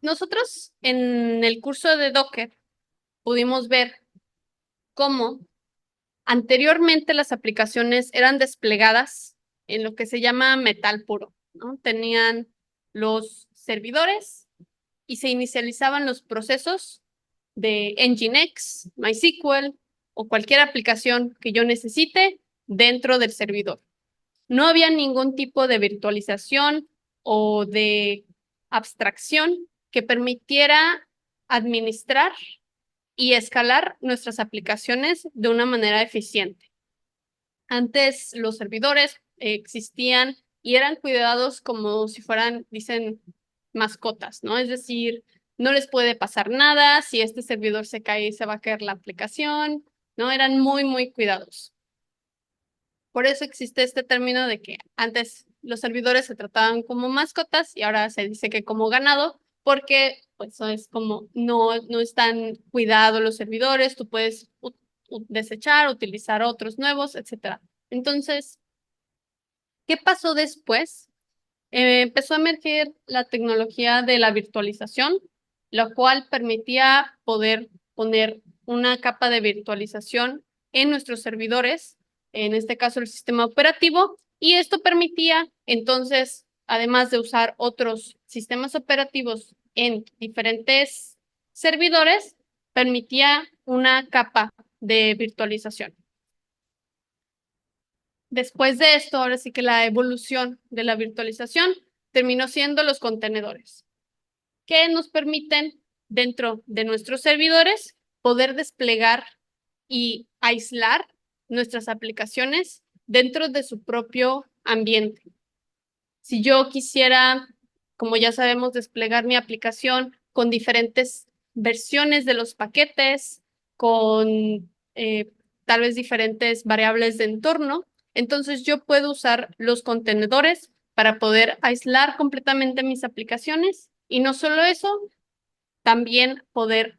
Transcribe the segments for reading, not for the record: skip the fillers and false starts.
nosotros en el curso de Docker pudimos ver cómo anteriormente las aplicaciones eran desplegadas en lo que se llama metal puro, ¿no? Tenían los servidores y se inicializaban los procesos de Nginx, MySQL o cualquier aplicación que yo necesite dentro del servidor. No había ningún tipo de virtualización o de abstracción que permitiera administrar y escalar nuestras aplicaciones de una manera eficiente. Antes los servidores existían y eran cuidados como si fueran, dicen, mascotas, ¿no? Es decir, no les puede pasar nada, si este servidor se cae, se va a caer la aplicación, ¿no? Eran muy, muy cuidados. Por eso existe este término de que antes los servidores se trataban como mascotas y ahora se dice que como ganado, porque pues es como no están cuidados los servidores, tú puedes desechar, utilizar otros nuevos, etcétera. Entonces, ¿qué pasó después? Empezó a emerger la tecnología de la virtualización, lo cual permitía poder poner una capa de virtualización en nuestros servidores, en este caso el sistema operativo, y esto permitía entonces, además de usar otros sistemas operativos en diferentes servidores, permitía una capa de virtualización. Después de esto, ahora sí que la evolución de la virtualización terminó siendo los contenedores, que nos permiten dentro de nuestros servidores poder desplegar y aislar nuestras aplicaciones dentro de su propio ambiente. Si yo quisiera, como ya sabemos, desplegar mi aplicación con diferentes versiones de los paquetes, con tal vez diferentes variables de entorno, entonces yo puedo usar los contenedores para poder aislar completamente mis aplicaciones y no solo eso, también poder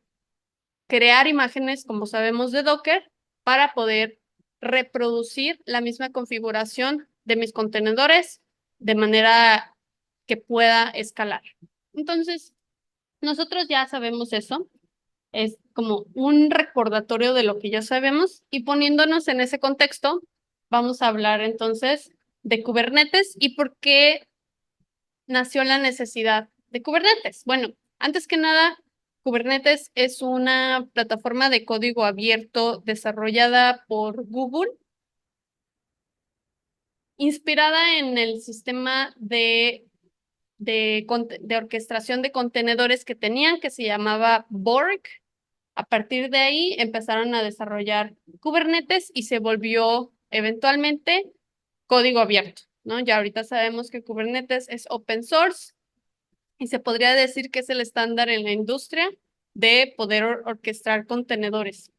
crear imágenes, como sabemos de Docker, para poder reproducir la misma configuración de mis contenedores de manera que pueda escalar. Entonces, nosotros ya sabemos eso. Es como un recordatorio de lo que ya sabemos y poniéndonos en ese contexto, vamos a hablar entonces de Kubernetes y por qué nació la necesidad de Kubernetes. Bueno, antes que nada, Kubernetes es una plataforma de código abierto desarrollada por Google, inspirada en el sistema de orquestación de contenedores que tenían, que se llamaba Borg. A partir de ahí empezaron a desarrollar Kubernetes y se volvió eventualmente código abierto, ¿no? Ya ahorita sabemos que Kubernetes es open source y se podría decir que es el estándar en la industria de poder orquestar contenedores.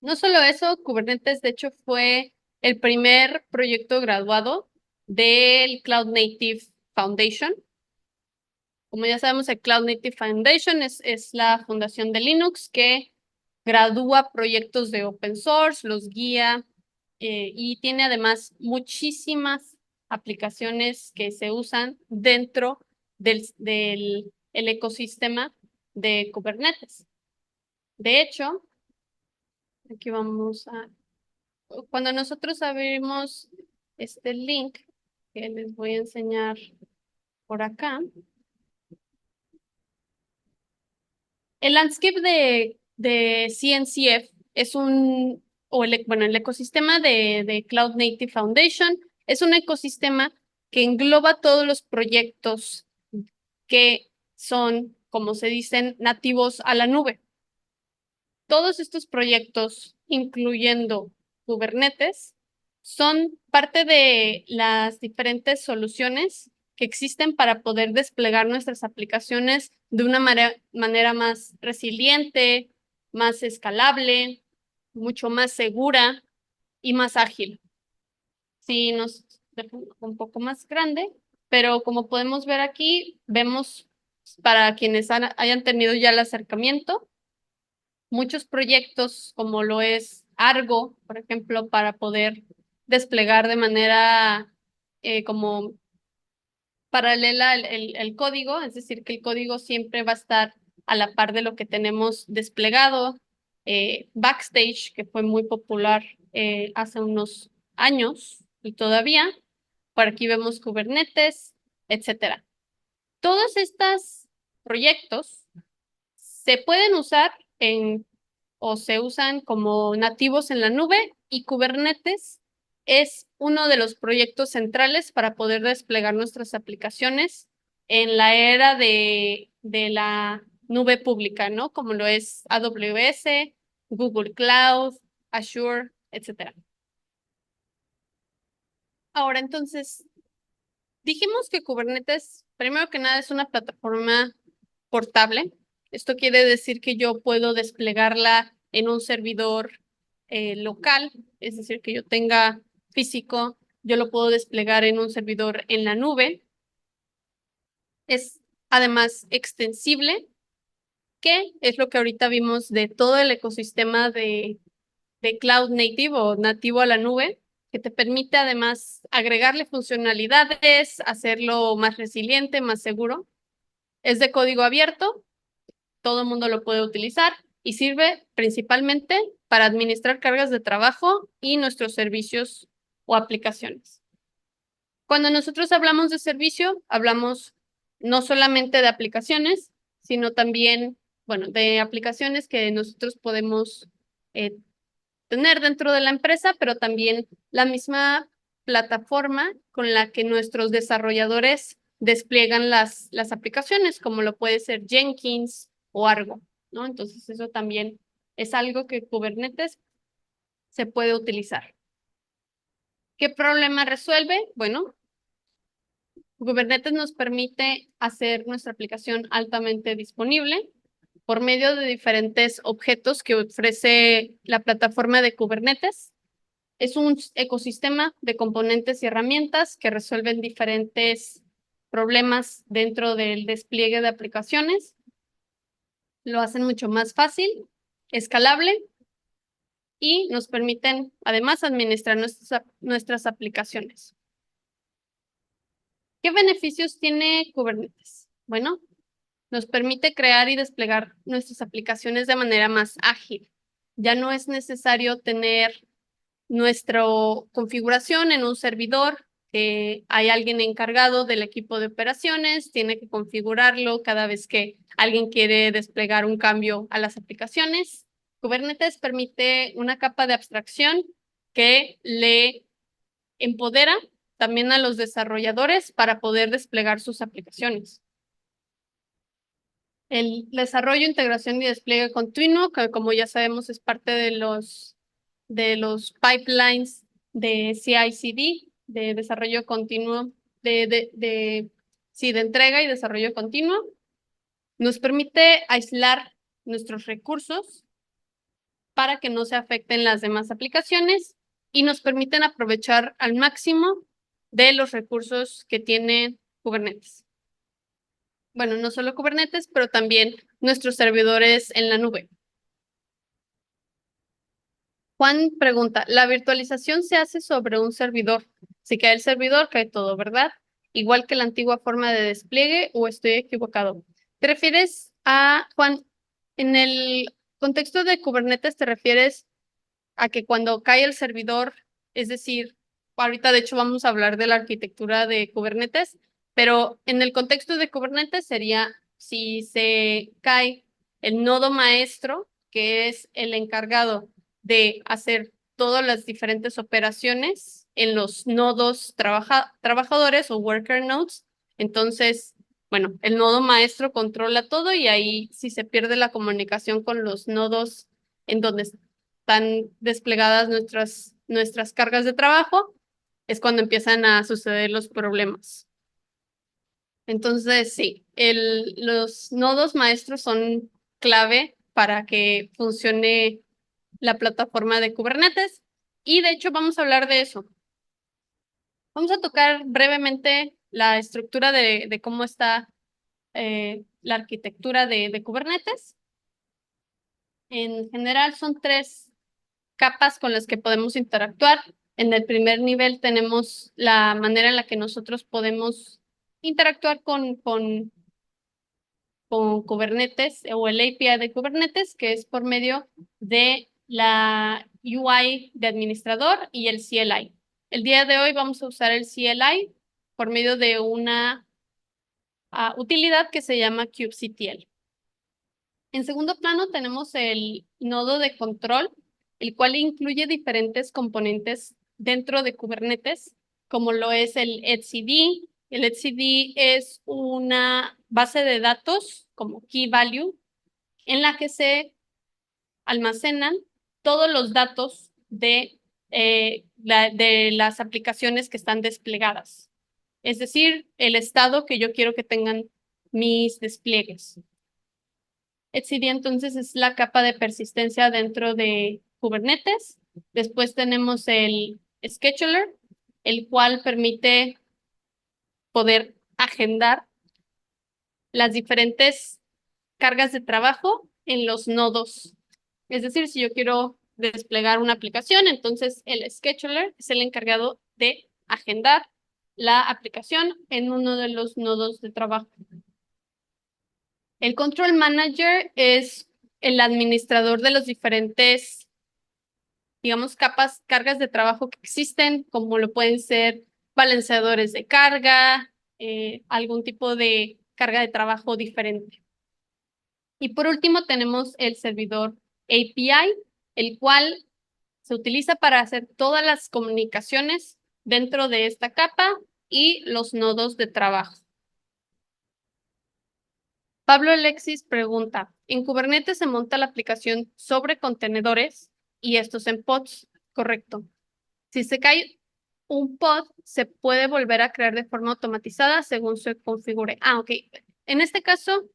No solo eso, Kubernetes de hecho fue el primer proyecto graduado del Cloud Native Foundation. Como ya sabemos, el Cloud Native Foundation es la fundación de Linux que gradúa proyectos de open source, los guía y tiene además muchísimas aplicaciones que se usan dentro del el ecosistema de Kubernetes. De hecho, aquí vamos a... Cuando nosotros abrimos este link que les voy a enseñar por acá, el landscape de CNCF es bueno, el ecosistema de Cloud Native Foundation es un ecosistema que engloba todos los proyectos que son, como se dicen, nativos a la nube. Todos estos proyectos, incluyendo Kubernetes, son parte de las diferentes soluciones que existen para poder desplegar nuestras aplicaciones de una manera más resiliente, más escalable, mucho más segura y más ágil. Sí, nos deja un poco más grande, pero como podemos ver aquí, vemos para quienes hayan tenido ya el acercamiento, muchos proyectos como lo es Argo, por ejemplo, para poder desplegar de manera como paralela el código, es decir, que el código siempre va a estar a la par de lo que tenemos desplegado. Backstage, que fue muy popular hace unos años y todavía. Por aquí vemos Kubernetes, etcétera. Todos estos proyectos se pueden usar o se usan como nativos en la nube, y Kubernetes es uno de los proyectos centrales para poder desplegar nuestras aplicaciones en la era de la nube pública, ¿no? Como lo es AWS, Google Cloud, Azure, etcétera. Ahora, entonces, dijimos que Kubernetes, primero que nada, es una plataforma portable. Esto quiere decir que yo puedo desplegarla en un servidor local, es decir, que yo tenga físico, yo lo puedo desplegar en un servidor en la nube. Es además extensible, que es lo que ahorita vimos de todo el ecosistema de Cloud Native o nativo a la nube, que te permite además agregarle funcionalidades, hacerlo más resiliente, más seguro. Es de código abierto, todo el mundo lo puede utilizar y sirve principalmente para administrar cargas de trabajo y nuestros servicios o aplicaciones. Cuando nosotros hablamos de servicio, hablamos no solamente de aplicaciones, sino también, bueno, de aplicaciones que nosotros podemos eh, tener dentro de la empresa, pero también la misma plataforma con la que nuestros desarrolladores despliegan las aplicaciones, como lo puede ser Jenkins o Argo, ¿no? Entonces eso también es algo que Kubernetes se puede utilizar. ¿Qué problema resuelve? Bueno, Kubernetes nos permite hacer nuestra aplicación altamente disponible por medio de diferentes objetos que ofrece la plataforma de Kubernetes. Es un ecosistema de componentes y herramientas que resuelven diferentes problemas dentro del despliegue de aplicaciones. Lo hacen mucho más fácil, escalable, y nos permiten además administrar nuestras aplicaciones. ¿Qué beneficios tiene Kubernetes? Bueno, nos permite crear y desplegar nuestras aplicaciones de manera más ágil. Ya no es necesario tener nuestra configuración en un servidor, que hay alguien encargado del equipo de operaciones, tiene que configurarlo cada vez que alguien quiere desplegar un cambio a las aplicaciones. Kubernetes permite una capa de abstracción que le empodera también a los desarrolladores para poder desplegar sus aplicaciones. El desarrollo, integración y despliegue continuo, que como ya sabemos es parte de los pipelines de CI/CD, de desarrollo continuo, sí, de entrega y desarrollo continuo. Nos permite aislar nuestros recursos para que no se afecten las demás aplicaciones, y nos permiten aprovechar al máximo de los recursos que tiene Kubernetes. Bueno, no solo Kubernetes, pero también nuestros servidores en la nube. Juan pregunta, ¿la virtualización se hace sobre un servidor? Si cae el servidor, cae todo, ¿verdad? Igual que la antigua forma de despliegue, ¿o estoy equivocado? ¿Te refieres a, Juan, en el contexto de Kubernetes, te refieres a que cuando cae el servidor, es decir, ahorita de hecho vamos a hablar de la arquitectura de Kubernetes, pero en el contexto de Kubernetes sería si se cae el nodo maestro, que es el encargado de hacer todas las diferentes operaciones en los nodos trabajadores o worker nodes. Entonces, bueno, el nodo maestro controla todo, y ahí si se pierde la comunicación con los nodos en donde están desplegadas nuestras cargas de trabajo, es cuando empiezan a suceder los problemas. Entonces, sí, los nodos maestros son clave para que funcione la plataforma de Kubernetes, y de hecho vamos a hablar de eso. Vamos a tocar brevemente la estructura de cómo está la arquitectura de Kubernetes. En general son 3 capas con las que podemos interactuar. En el primer nivel tenemos la manera en la que nosotros podemos interactuar con Kubernetes o el API de Kubernetes, que es por medio de la UI de administrador y el CLI. El día de hoy vamos a usar el CLI por medio de una utilidad que se llama kubectl. En segundo plano tenemos el nodo de control, el cual incluye diferentes componentes dentro de Kubernetes, como lo es el etcd. El etcd es una base de datos como key value en la que se almacenan todos los datos de las aplicaciones que están desplegadas. Es decir, el estado que yo quiero que tengan mis despliegues. etcd entonces es la capa de persistencia dentro de Kubernetes. Después tenemos el scheduler, el cual permite poder agendar las diferentes cargas de trabajo en los nodos. Es decir, si yo quiero desplegar una aplicación, entonces el scheduler es el encargado de agendar la aplicación en uno de los nodos de trabajo. El Control Manager es el administrador de los diferentes, digamos, cargas de trabajo que existen, como lo pueden ser balanceadores de carga, algún tipo de carga de trabajo diferente. Y por último tenemos el servidor API, el cual se utiliza para hacer todas las comunicaciones dentro de esta capa y los nodos de trabajo. Pablo Alexis pregunta, en Kubernetes se monta la aplicación sobre contenedores y estos en pods, correcto. Si se cae un pod, se puede volver a crear de forma automatizada según se configure. Ok. En este caso,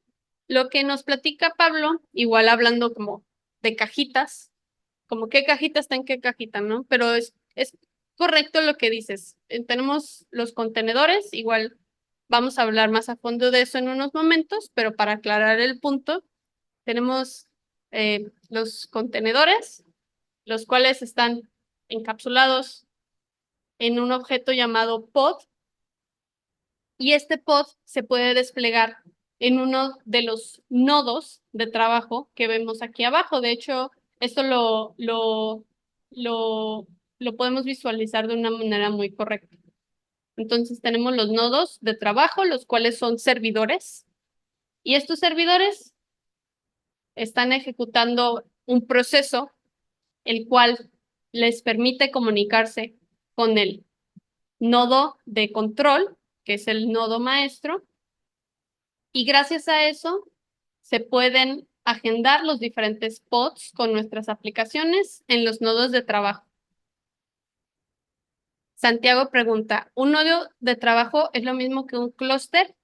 lo que nos platica Pablo, igual hablando como de cajitas, como qué cajita está en qué cajita, ¿no? Pero es correcto lo que dices. Tenemos los contenedores, igual vamos a hablar más a fondo de eso en unos momentos, pero para aclarar el punto, tenemos los contenedores, los cuales están encapsulados en un objeto llamado pod, y este pod se puede desplegar en uno de los nodos de trabajo que vemos aquí abajo. De hecho, esto lo podemos visualizar de una manera muy correcta. Entonces tenemos los nodos de trabajo, los cuales son servidores, y estos servidores están ejecutando un proceso el cual les permite comunicarse con el nodo de control, que es el nodo maestro, y gracias a eso se pueden agendar los diferentes pods con nuestras aplicaciones en los nodos de trabajo. Santiago pregunta, ¿un nodo de trabajo es lo mismo que un clúster?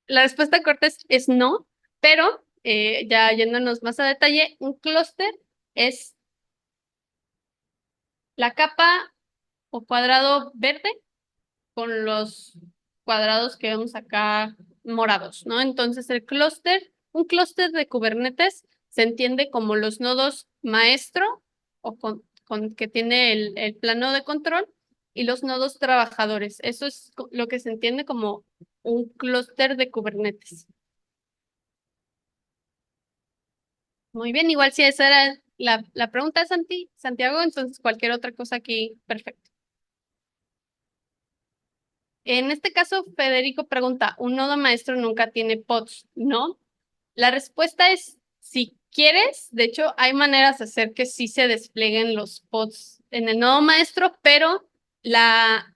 La respuesta corta es no, pero ya yéndonos más a detalle, un clúster es la capa o cuadrado verde con los cuadrados que vemos acá morados, ¿no? Entonces un clúster de Kubernetes se entiende como los nodos maestro o con que tiene el plano de control y los nodos trabajadores. Eso es lo que se entiende como un clúster de Kubernetes. Muy bien, igual si esa era la pregunta de Santiago, entonces cualquier otra cosa aquí, perfecto. En este caso, Federico pregunta, ¿un nodo maestro nunca tiene pods? No. La respuesta es, si quieres, de hecho, hay maneras de hacer que sí se desplieguen los pods en el nodo maestro, pero la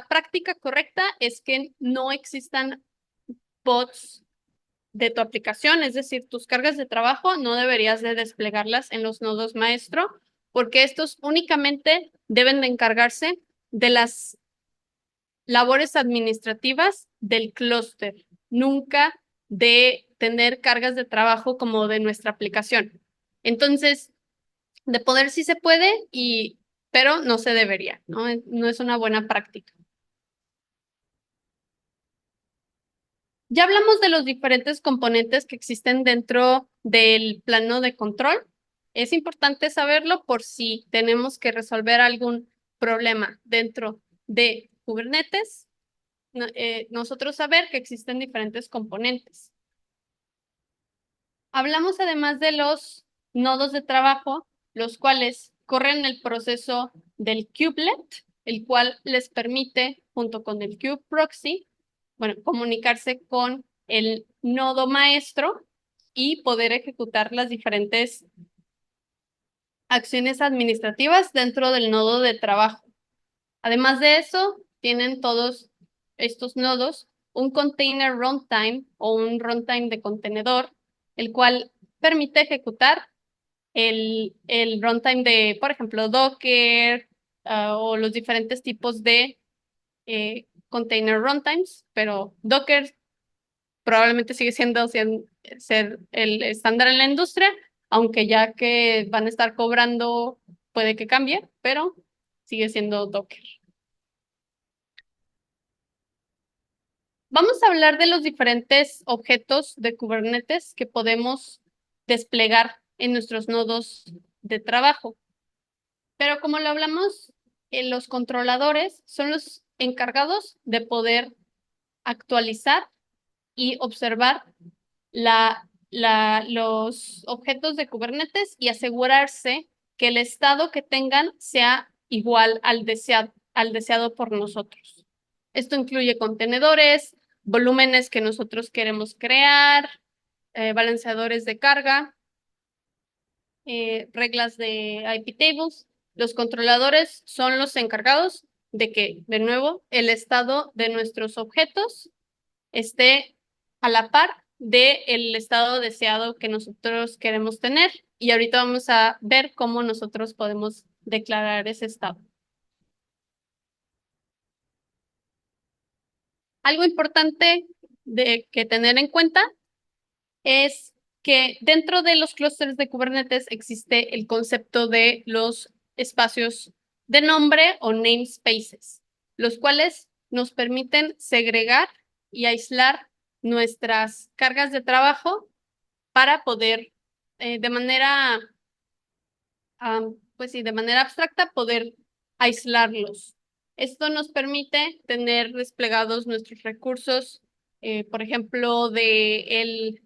práctica correcta es que no existan pods de tu aplicación, es decir, tus cargas de trabajo no deberías de desplegarlas en los nodos maestro, porque estos únicamente deben de encargarse de las labores administrativas del clúster, nunca de tener cargas de trabajo como de nuestra aplicación. Entonces, de poder sí se puede, pero no se debería, ¿no? No es una buena práctica. Ya hablamos de los diferentes componentes que existen dentro del plano de control. Es importante saberlo por si tenemos que resolver algún problema dentro de Kubernetes, nosotros saber que existen diferentes componentes. Hablamos además de los nodos de trabajo, los cuales corren el proceso del kubelet, el cual les permite, junto con el kubeproxy, bueno, comunicarse con el nodo maestro y poder ejecutar las diferentes acciones administrativas dentro del nodo de trabajo. Además de eso, tienen todos estos nodos un container runtime o un runtime de contenedor, el cual permite ejecutar el runtime de, por ejemplo, Docker o los diferentes tipos de container runtimes, pero Docker probablemente sigue siendo ser el estándar en la industria, aunque ya que van a estar cobrando, puede que cambie, pero sigue siendo Docker. Vamos a hablar de los diferentes objetos de Kubernetes que podemos desplegar en nuestros nodos de trabajo. Pero como lo hablamos, los controladores son los encargados de poder actualizar y observar los objetos de Kubernetes y asegurarse que el estado que tengan sea igual al deseado por nosotros. Esto incluye contenedores, volúmenes que nosotros queremos crear, balanceadores de carga, reglas de IP tables. Los controladores son los encargados de que, de nuevo, el estado de nuestros objetos esté a la par del estado deseado que nosotros queremos tener. Y ahorita vamos a ver cómo nosotros podemos declarar ese estado. Algo importante que tener en cuenta es que dentro de los clústeres de Kubernetes existe el concepto de los espacios de nombre o namespaces, los cuales nos permiten segregar y aislar nuestras cargas de trabajo para poder de manera, pues sí, de manera abstracta poder aislarlos. Esto nos permite tener desplegados nuestros recursos, por ejemplo, el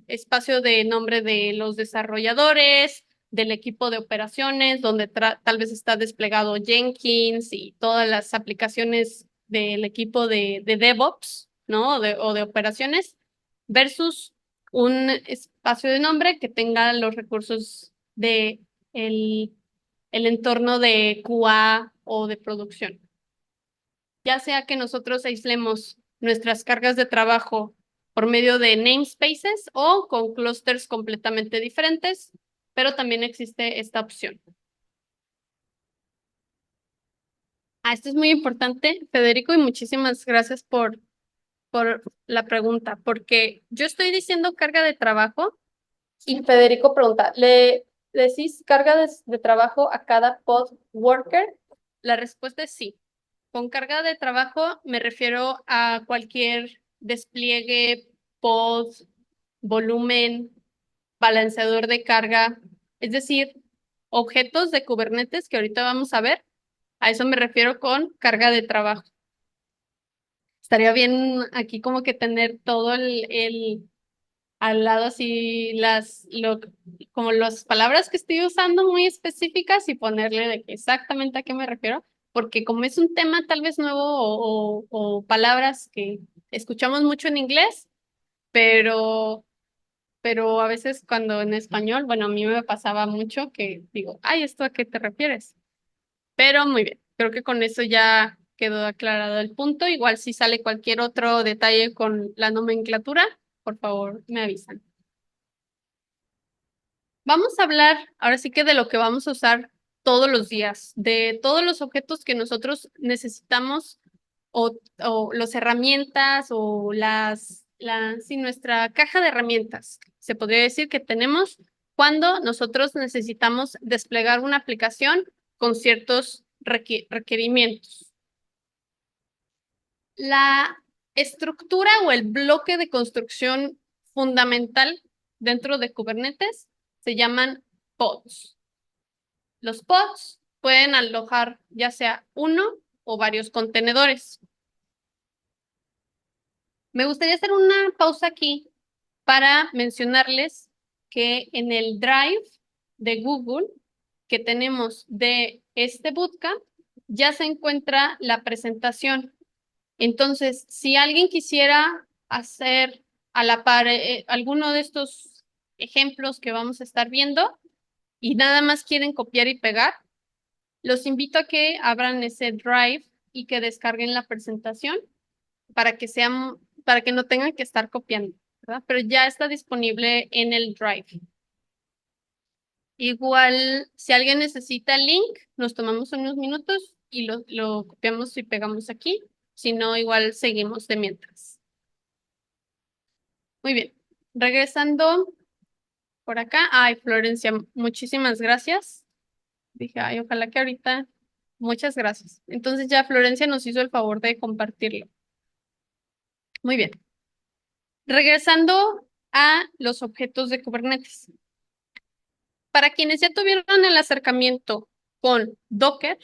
espacio de nombre de los desarrolladores, del equipo de operaciones, donde tal vez está desplegado Jenkins y todas las aplicaciones del equipo de DevOps, ¿no? O de operaciones, versus un espacio de nombre que tenga los recursos de el entorno de QA o de producción. Ya sea que nosotros aislemos nuestras cargas de trabajo por medio de namespaces o con clusters completamente diferentes, pero también existe esta opción. Esto es muy importante, Federico, y muchísimas gracias por la pregunta, porque yo estoy diciendo carga de trabajo y Federico pregunta, ¿le decís carga de trabajo a cada pod worker? La respuesta es sí. Con carga de trabajo me refiero a cualquier despliegue, pod, volumen, balanceador de carga, es decir, objetos de Kubernetes que ahorita vamos a ver. A eso me refiero con carga de trabajo. Estaría bien aquí como que tener todo al lado así como las palabras que estoy usando muy específicas y ponerle de exactamente a qué me refiero, porque como es un tema tal vez nuevo o palabras que escuchamos mucho en inglés, pero, pero a veces cuando en español, bueno, a mí me pasaba mucho que digo, ay, ¿esto a qué te refieres? Pero muy bien, creo que con eso ya quedó aclarado el punto. Igual si sale cualquier otro detalle con la nomenclatura, por favor, me avisan. Vamos a hablar ahora sí que de lo que vamos a usar todos los días, de todos los objetos que nosotros necesitamos o las herramientas o sí, nuestra caja de herramientas. Se podría decir que tenemos cuando nosotros necesitamos desplegar una aplicación con ciertos requerimientos. La estructura o el bloque de construcción fundamental dentro de Kubernetes se llaman pods. Los pods pueden alojar ya sea uno o varios contenedores. Me gustaría hacer una pausa aquí para mencionarles que en el Drive de Google que tenemos de este bootcamp ya se encuentra la presentación. Entonces, si alguien quisiera hacer a la par alguno de estos ejemplos que vamos a estar viendo y nada más quieren copiar y pegar, los invito a que abran ese Drive y que descarguen la presentación para que para que no tengan que estar copiando, ¿verdad? Pero ya está disponible en el Drive. Igual, si alguien necesita el link, nos tomamos unos minutos y lo copiamos y pegamos aquí. Si no, igual seguimos de mientras. Muy bien. Regresando por acá. Ay, Florencia, muchísimas gracias. Dije, ay, ojalá que ahorita. Muchas gracias. Entonces ya Florencia nos hizo el favor de compartirlo. Muy bien. Regresando a los objetos de Kubernetes. Para quienes ya tuvieron el acercamiento con Docker,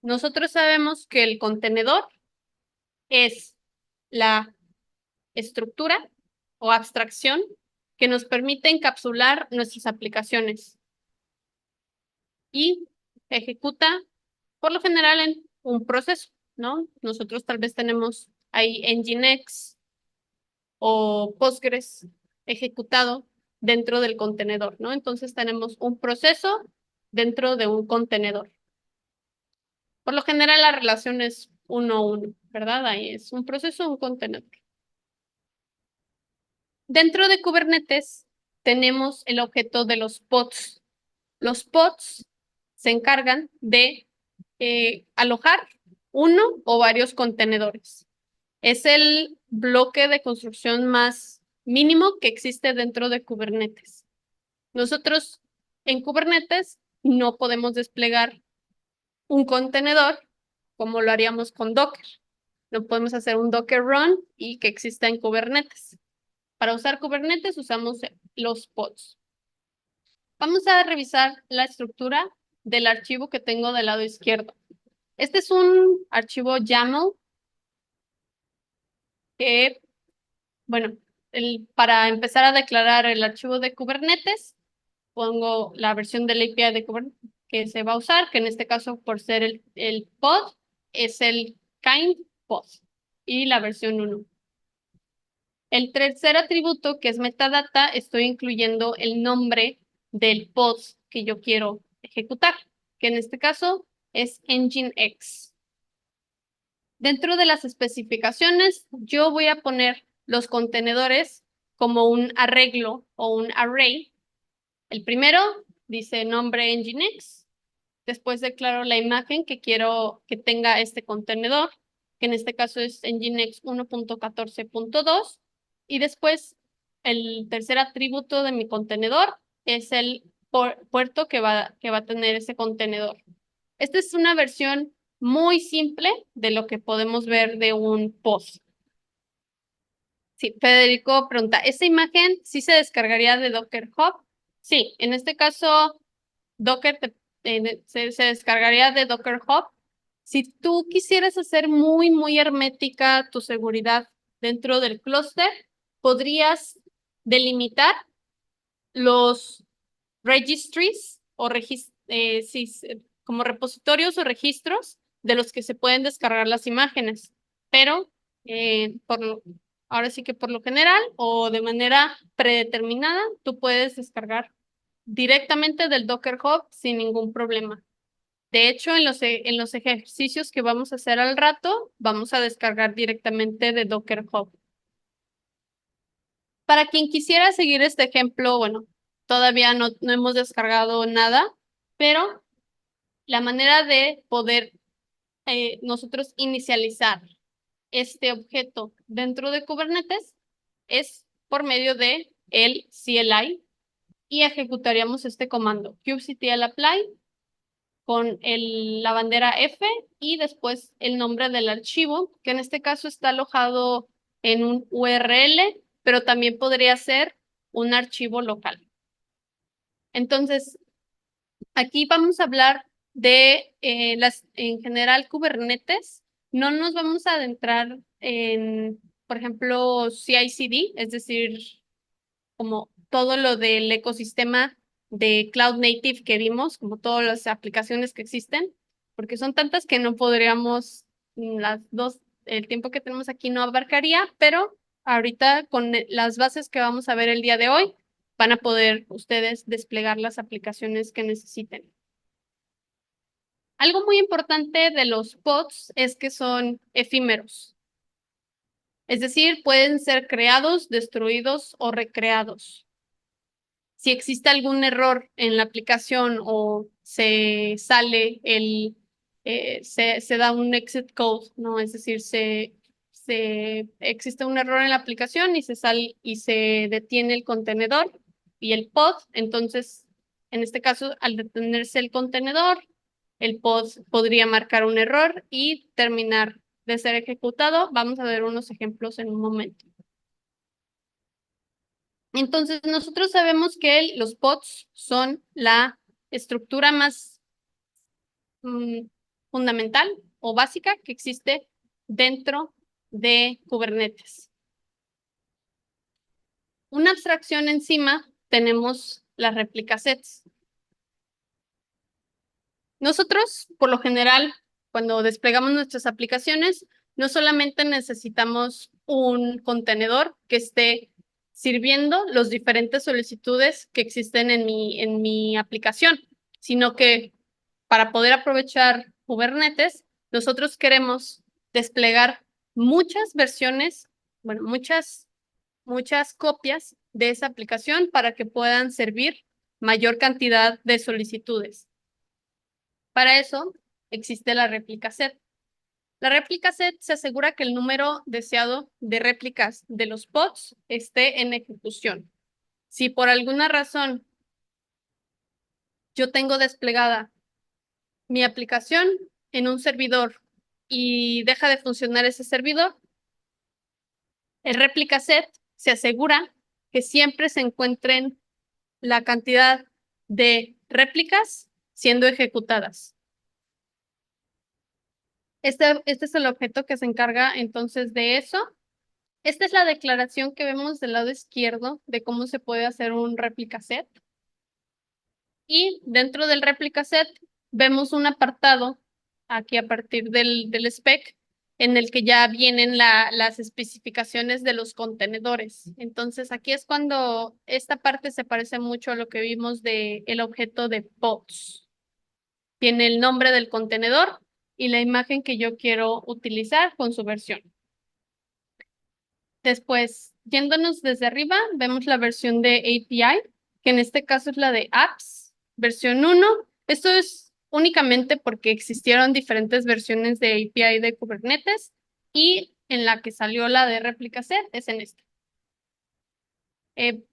nosotros sabemos que el contenedor es la estructura o abstracción que nos permite encapsular nuestras aplicaciones y ejecuta por lo general en un proceso, ¿no? Nosotros tal vez tenemos ahí Nginx o Postgres ejecutado dentro del contenedor, ¿no? Entonces tenemos un proceso dentro de un contenedor. Por lo general la relación es 1-1, ¿verdad? Ahí es un proceso, un contenedor. Dentro de Kubernetes tenemos el objeto de los pods. Los pods se encargan de alojar uno o varios contenedores. Es el bloque de construcción más mínimo que existe dentro de Kubernetes. Nosotros en Kubernetes no podemos desplegar un contenedor como lo haríamos con Docker. No podemos hacer un Docker run y que exista en Kubernetes. Para usar Kubernetes usamos los pods. Vamos a revisar la estructura del archivo que tengo del lado izquierdo. Este es un archivo YAML que, bueno, para empezar a declarar el archivo de Kubernetes, pongo la versión del API de Kubernetes que se va a usar, que en este caso, por ser el pod, es el kind pod y la versión 1. El tercer atributo, que es metadata, estoy incluyendo el nombre del pod que yo quiero ejecutar, que en este caso es Nginx. Dentro de las especificaciones, yo voy a poner los contenedores como un arreglo o un array. El primero dice nombre Nginx. Después declaro la imagen que quiero que tenga este contenedor, que en este caso es Nginx 1.14.2. Y después el tercer atributo de mi contenedor es el puerto que va a tener ese contenedor. Esta es una versión muy simple de lo que podemos ver de un post. Sí, Federico pregunta, ¿esa imagen sí se descargaría de Docker Hub? Sí, en este caso Docker se descargaría de Docker Hub. Si tú quisieras hacer muy hermética tu seguridad dentro del clúster, podrías delimitar los registries o como repositorios o registros de los que se pueden descargar las imágenes, pero ahora sí que por lo general o de manera predeterminada, tú puedes descargar directamente del Docker Hub sin ningún problema. De hecho, en los ejercicios que vamos a hacer al rato, vamos a descargar directamente de Docker Hub. Para quien quisiera seguir este ejemplo, bueno, todavía no hemos descargado nada, pero la manera de poder nosotros inicializar este objeto dentro de Kubernetes es por medio de el CLI y ejecutaríamos este comando kubectl apply con la bandera F y después el nombre del archivo, que en este caso está alojado en un URL, pero también podría ser un archivo local. Entonces, aquí vamos a hablar en general, Kubernetes. No nos vamos a adentrar en, por ejemplo, CI/CD, es decir, como todo lo del ecosistema de Cloud Native que vimos, como todas las aplicaciones que existen, porque son tantas que no podríamos, las dos, el tiempo que tenemos aquí no abarcaría, pero ahorita con las bases que vamos a ver el día de hoy, van a poder ustedes desplegar las aplicaciones que necesiten. Algo muy importante de los pods es que son efímeros. Es decir, pueden ser creados, destruidos o recreados. Si existe algún error en la aplicación o se sale se da un exit code, ¿no? Es decir, existe un error en la aplicación y se sale y se detiene el contenedor y el pod. Entonces, en este caso, al detenerse el contenedor, el pod podría marcar un error y terminar de ser ejecutado. Vamos a ver unos ejemplos en un momento. Entonces, nosotros sabemos que los pods son la estructura más fundamental o básica que existe dentro de Kubernetes. Una abstracción encima tenemos las réplica sets. Nosotros, por lo general, cuando desplegamos nuestras aplicaciones, no solamente necesitamos un contenedor que esté sirviendo las diferentes solicitudes que existen en mi aplicación, sino que para poder aprovechar Kubernetes, nosotros queremos desplegar muchas versiones, bueno, muchas copias de esa aplicación para que puedan servir mayor cantidad de solicitudes. Para eso existe la réplica set. La réplica set se asegura que el número deseado de réplicas de los pods esté en ejecución. Si por alguna razón yo tengo desplegada mi aplicación en un servidor y deja de funcionar ese servidor, el réplica set se asegura que siempre se encuentren la cantidad de réplicas siendo ejecutadas. Este es el objeto que se encarga entonces de eso. Esta es la declaración que vemos del lado izquierdo de cómo se puede hacer un réplica set. Y dentro del réplica set vemos un apartado aquí a partir del spec en el que ya vienen las especificaciones de los contenedores. Entonces aquí es cuando esta parte se parece mucho a lo que vimos del objeto de pods. Tiene el nombre del contenedor y la imagen que yo quiero utilizar con su versión. Después, yéndonos desde arriba, vemos la versión de API, que en este caso es la de apps, versión 1. Esto es únicamente porque existieron diferentes versiones de API de Kubernetes y en la que salió la de réplica set es en esta.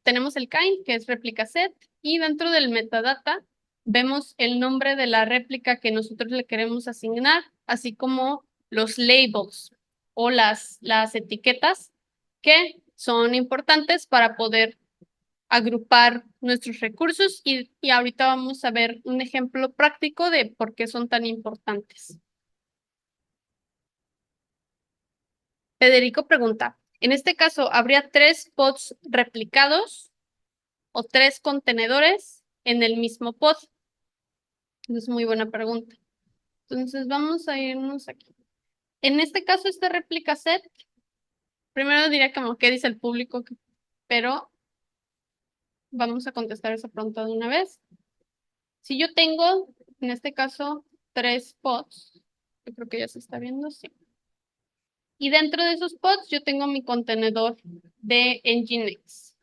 Tenemos el kind, que es réplica set, y dentro del metadata vemos el nombre de la réplica que nosotros le queremos asignar, así como los labels o las etiquetas que son importantes para poder agrupar nuestros recursos y ahorita vamos a ver un ejemplo práctico de por qué son tan importantes. Federico pregunta, en este caso, ¿habría 3 pods replicados o 3 contenedores en el mismo pod? Es muy buena pregunta. Entonces vamos a irnos aquí. En este caso, este réplica set, primero diría como qué dice el público, pero vamos a contestar esa pregunta de una vez. Si yo tengo, en este caso, 3 pods, yo creo que ya se está viendo, sí. Y dentro de esos pods yo tengo mi contenedor de Nginx.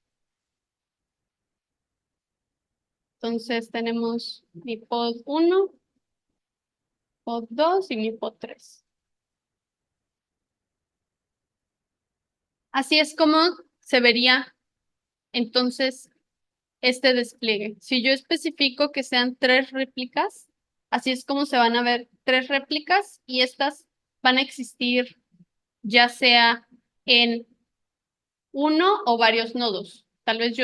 Entonces tenemos mi pod 1, pod 2 y mi pod 3. Así es como se vería entonces este despliegue. Si yo especifico que sean 3 réplicas, así es como se van a ver 3 réplicas y estas van a existir ya sea en uno o varios nodos. Tal vez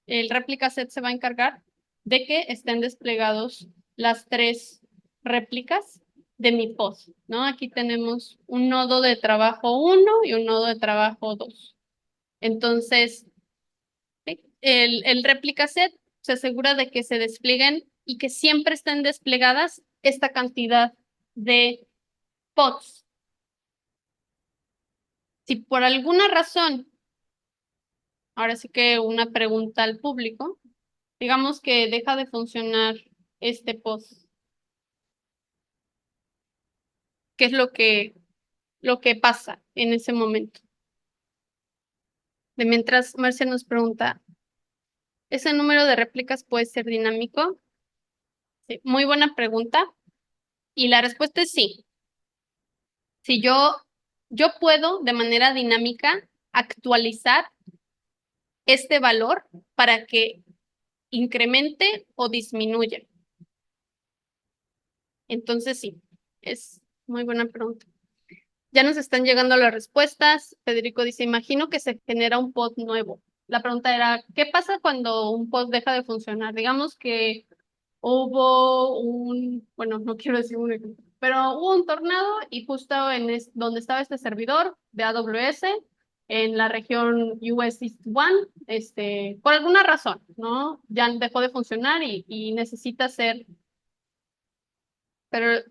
el réplica set se va a encargar de que estén desplegados las tres réplicas de mi pod, ¿no? Aquí tenemos un nodo de trabajo 1 y un nodo de trabajo 2. Entonces, el réplica set se asegura de que se desplieguen y que siempre estén desplegadas esta cantidad de pods. Si por alguna razón, ahora sí que una pregunta al público, digamos que deja de funcionar este pod, ¿qué es lo que pasa en ese momento? De mientras Marcia nos pregunta, ¿ese número de réplicas puede ser dinámico? Sí, muy buena pregunta. Y la respuesta es sí. Si yo puedo de manera dinámica actualizar este valor para que incremente o disminuya. Entonces sí, es muy buena pregunta. Ya nos están llegando las respuestas. Federico dice, imagino que se genera un pod nuevo. La pregunta era, ¿qué pasa cuando un pod deja de funcionar? Digamos que hubo bueno, no quiero decir un ejemplo, pero hubo un tornado y justo donde estaba este servidor de AWS, en la región US East One, por alguna razón, ¿no? Ya dejó de funcionar y necesita ser, pero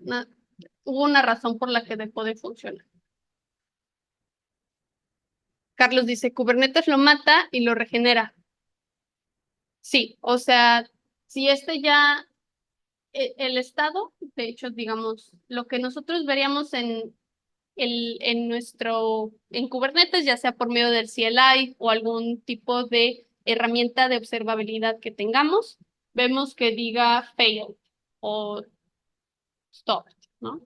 hubo una razón por la que dejó de funcionar. Carlos dice, Kubernetes lo mata y lo regenera. Sí, o sea, si el estado, de hecho, digamos, lo que nosotros veríamos en Kubernetes, ya sea por medio del CLI o algún tipo de herramienta de observabilidad que tengamos, vemos que diga failed o stopped, ¿no?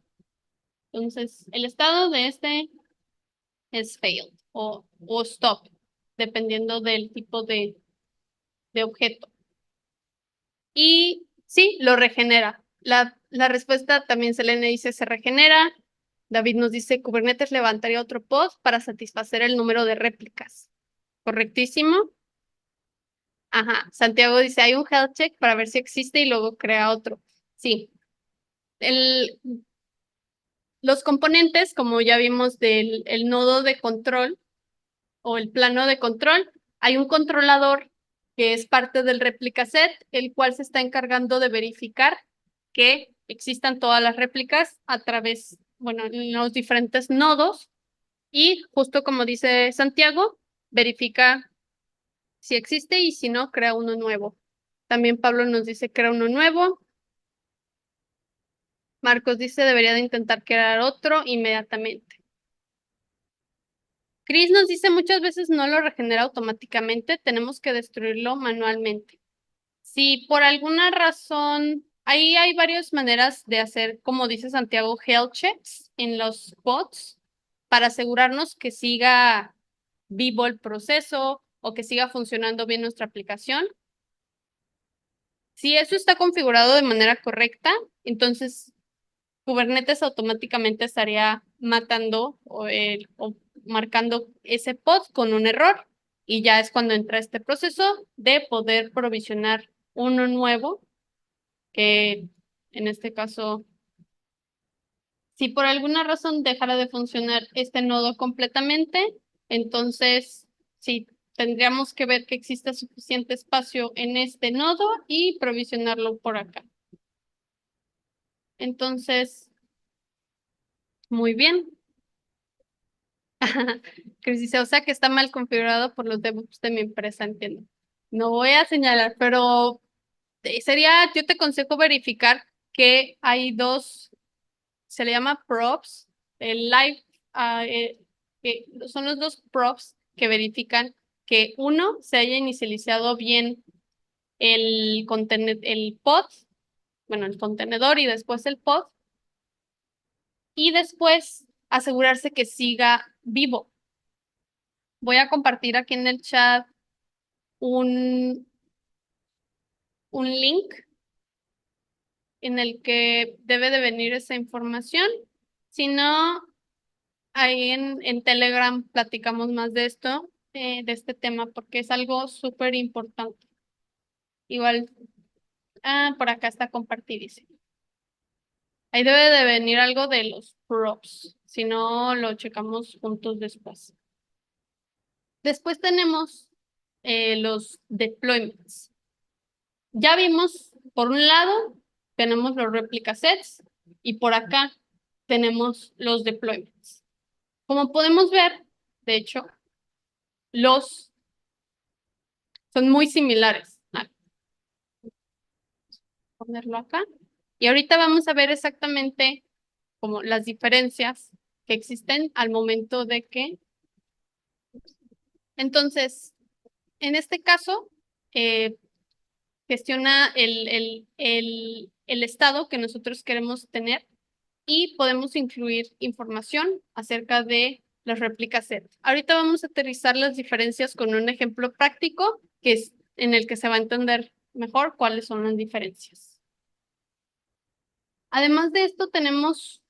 Entonces, el estado de este es failed o stop, dependiendo del tipo de objeto. Y sí, lo regenera. La respuesta también Selene dice se regenera. David nos dice Kubernetes levantaría otro pod para satisfacer el número de réplicas. ¿Correctísimo? Ajá. Santiago dice hay un health check para ver si existe y luego crea otro. Sí. Los componentes, como ya vimos el nodo de control o el plano de control, hay un controlador que es parte del replica set, el cual se está encargando de verificar que existan todas las réplicas a través, bueno, en los diferentes nodos y justo como dice Santiago, verifica si existe y si no, crea uno nuevo. También Pablo nos dice crea uno nuevo. Marcos dice debería de intentar crear otro inmediatamente. Chris nos dice muchas veces no lo regenera automáticamente, tenemos que destruirlo manualmente. Si por alguna razón, ahí hay varias maneras de hacer, como dice Santiago, health checks en los bots para asegurarnos que siga vivo el proceso o que siga funcionando bien nuestra aplicación. Si eso está configurado de manera correcta, entonces Kubernetes automáticamente estaría matando o marcando ese pod con un error y ya es cuando entra este proceso de poder provisionar uno nuevo, que en este caso, si por alguna razón dejara de funcionar este nodo completamente, entonces sí, tendríamos que ver que exista suficiente espacio en este nodo y provisionarlo por acá. Entonces, muy bien. Chris dice, o sea que está mal configurado por los DevOps de mi empresa, entiendo. No voy a señalar, pero yo te aconsejo verificar que hay dos, se le llama props, el live, que son los dos props que verifican que uno se haya inicializado bien el pod, bueno, el contenedor y después el pod, y después asegurarse que siga vivo. Voy a compartir aquí en el chat un link en el que debe de venir esa información. Si no, ahí en Telegram platicamos más de esto, de este tema, porque es algo súper importante. Igual Ah, por acá está compartir, dice. Ahí debe de venir algo de los props. Si no, lo checamos juntos después. Después tenemos los deployments. Ya vimos, por un lado, tenemos los replica sets y por acá tenemos los deployments. Como podemos ver, de hecho, los son muy similares. Ponerlo acá. Y ahorita vamos a ver exactamente como las diferencias que existen al momento de que. Entonces, en este caso, eh, gestiona el estado que nosotros queremos tener y podemos incluir información acerca de las réplicas set. Ahorita vamos a aterrizar las diferencias con un ejemplo práctico que es en el que se va a entender mejor cuáles son las diferencias. Además de esto, tenemos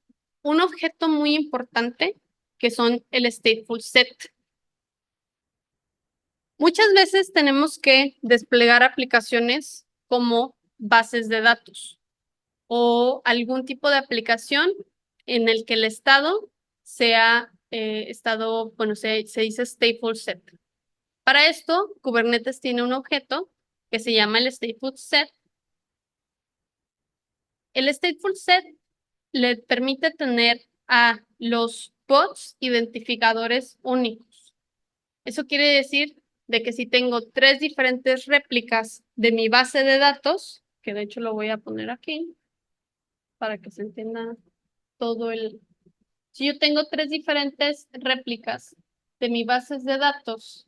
un objeto muy importante que son el stateful set. Muchas veces tenemos que desplegar aplicaciones como bases de datos o algún tipo de aplicación en el que el estado sea estado, bueno, se dice stateful set. Para esto, Kubernetes tiene un objeto que se llama el stateful set. El stateful set le permite tener a los pods identificadores únicos. Eso quiere decir de que si tengo 3 diferentes réplicas de mi base de datos, que de hecho lo voy a poner aquí para que se entienda todo el. Si yo tengo 3 diferentes réplicas de mi bases de datos,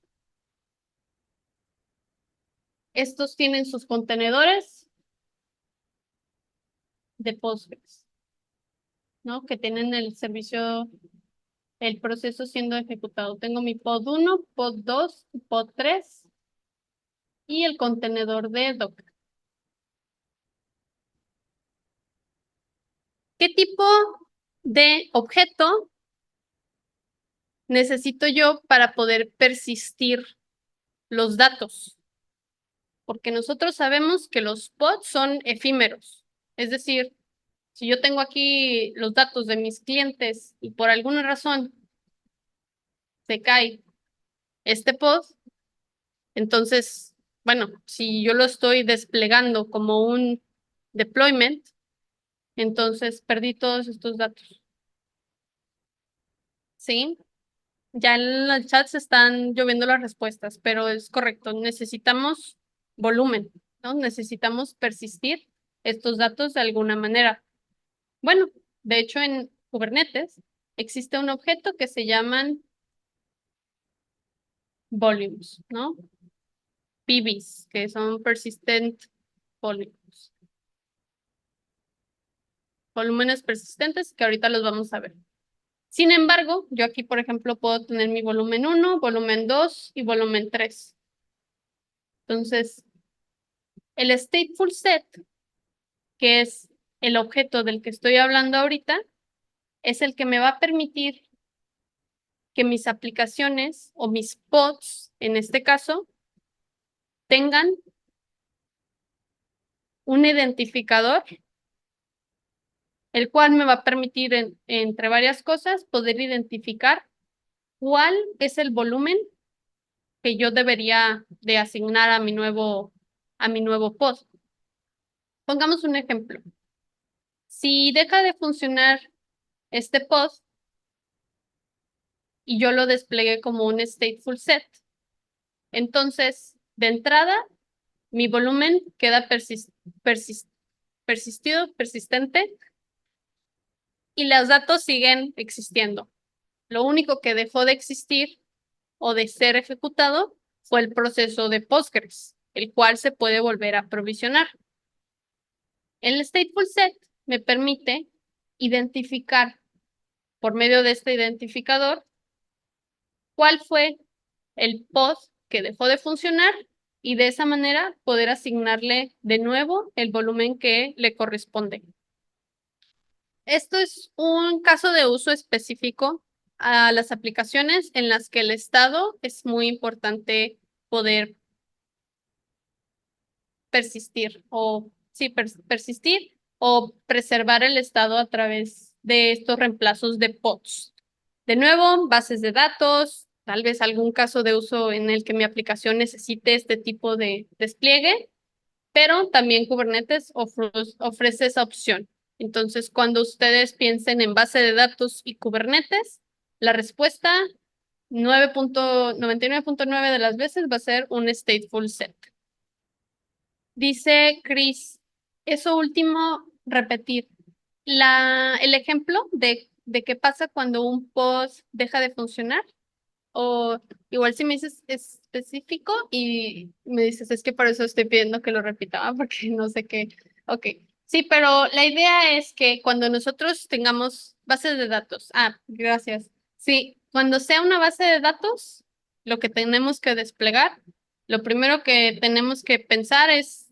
estos tienen sus contenedores de Postgres, ¿no? Que tienen el servicio, el proceso siendo ejecutado. Tengo mi pod 1, pod 2, pod 3 y el contenedor de Docker. ¿Qué tipo de objeto necesito yo para poder persistir los datos? Porque nosotros sabemos que los pods son efímeros. Es decir, si yo tengo aquí los datos de mis clientes y por alguna razón se cae este pod, entonces, bueno, si yo lo estoy desplegando como un deployment, entonces perdí todos estos datos. ¿Sí? Ya en el chat se están lloviendo las respuestas, pero es correcto. Necesitamos volumen, ¿no? Necesitamos persistir estos datos de alguna manera. Bueno, de hecho en Kubernetes existe un objeto que se llaman volumes, ¿no? PBs, que son persistent volumes. Volúmenes persistentes que ahorita los vamos a ver. Sin embargo, yo aquí, por ejemplo, puedo tener mi volumen 1, volumen 2 y volumen 3. Entonces, el stateful set, que es el objeto del que estoy hablando ahorita, es el que me va a permitir que mis aplicaciones o mis pods, en este caso, tengan un identificador, el cual me va a permitir, entre varias cosas, poder identificar cuál es el volumen que yo debería de asignar a mi nuevo pod. Pongamos un ejemplo. Si deja de funcionar este pod y yo lo desplegué como un stateful set, entonces, de entrada, mi volumen queda persistente y los datos siguen existiendo. Lo único que dejó de existir o de ser ejecutado fue el proceso de Postgres, el cual se puede volver a provisionar. El stateful set me permite identificar por medio de este identificador cuál fue el post que dejó de funcionar y de esa manera poder asignarle de nuevo el volumen que le corresponde. Esto es un caso de uso específico a las aplicaciones en las que el estado es muy importante poder persistir o sí, persistir o preservar el estado a través de estos reemplazos de pods. De nuevo, bases de datos, tal vez algún caso de uso en el que mi aplicación necesite este tipo de despliegue, pero también Kubernetes ofrece esa opción. Entonces, cuando ustedes piensen en base de datos y Kubernetes, la respuesta 99.9 de las veces va a ser un stateful set. Dice Chris, eso último, repetir. El ejemplo de qué pasa cuando un pod deja de funcionar. O igual si me dices específico y me dices, es que por eso estoy pidiendo que lo repita, porque no sé qué. Ok. Sí, pero la idea es que cuando nosotros tengamos bases de datos. Ah, gracias. Sí, cuando sea una base de datos, lo que tenemos que desplegar, lo primero que tenemos que pensar es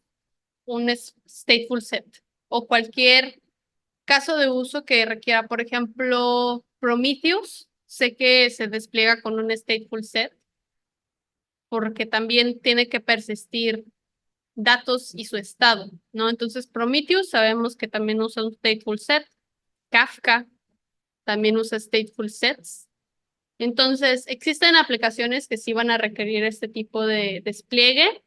un stateful set o cualquier caso de uso que requiera, por ejemplo, Prometheus, sé que se despliega con un stateful set porque también tiene que persistir datos y su estado, ¿no? Entonces, Prometheus sabemos que también usa un stateful set. Kafka también usa stateful sets. Entonces, existen aplicaciones que sí van a requerir este tipo de despliegue,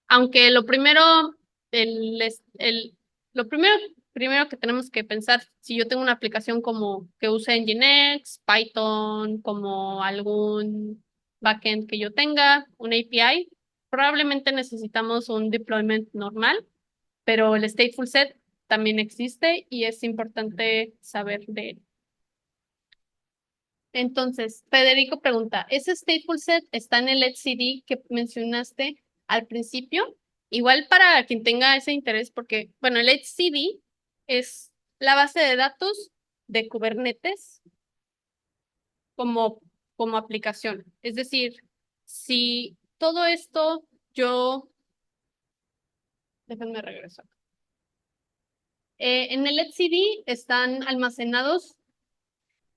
aunque lo primero, lo primero que tenemos que pensar, si yo tengo una aplicación como que use Nginx, Python, como algún backend que yo tenga, un API, probablemente necesitamos un deployment normal, pero el stateful set también existe y es importante saber de él. Entonces, Federico pregunta, ¿ese stateful set está en el etcd que mencionaste al principio? Igual para quien tenga ese interés, porque, bueno, el etcd es la base de datos de Kubernetes como, como aplicación. Es decir, si todo esto yo, déjenme regresar. En el etcd están almacenados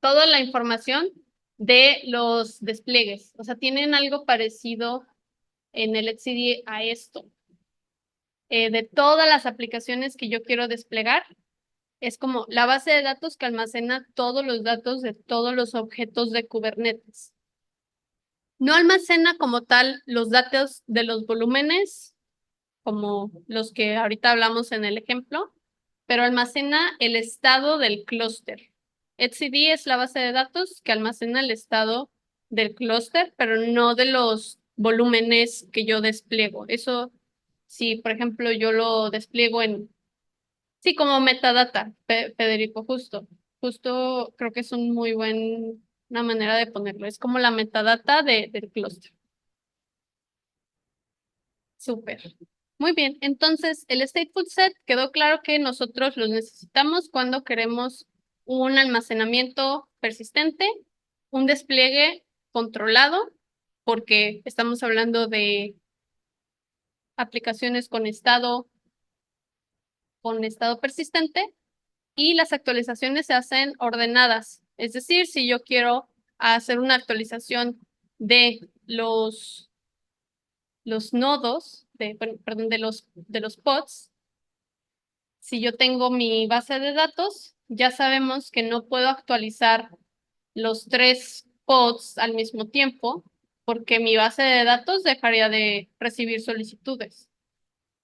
toda la información de los despliegues. O sea, tienen algo parecido en el etcd a esto. De todas las aplicaciones que yo quiero desplegar, es como la base de datos que almacena todos los datos de todos los objetos de Kubernetes. No almacena como tal los datos de los volúmenes, como los que ahorita hablamos en el ejemplo, pero almacena el estado del clúster. etcd es la base de datos que almacena el estado del clúster, pero no de los volúmenes que yo despliego. Eso, si por ejemplo yo lo despliego sí, como metadata, Federico, justo creo que es un muy una manera de ponerlo. Es como la metadata del clúster. Súper. Muy bien, entonces el stateful set quedó claro que nosotros los necesitamos cuando queremos un almacenamiento persistente, un despliegue controlado, porque estamos hablando de aplicaciones con estado persistente, y las actualizaciones se hacen ordenadas. Es decir, si yo quiero hacer una actualización de los nodos, perdón, de los pods, si yo tengo mi base de datos, ya sabemos que no puedo actualizar los 3 pods al mismo tiempo, porque mi base de datos dejaría de recibir solicitudes.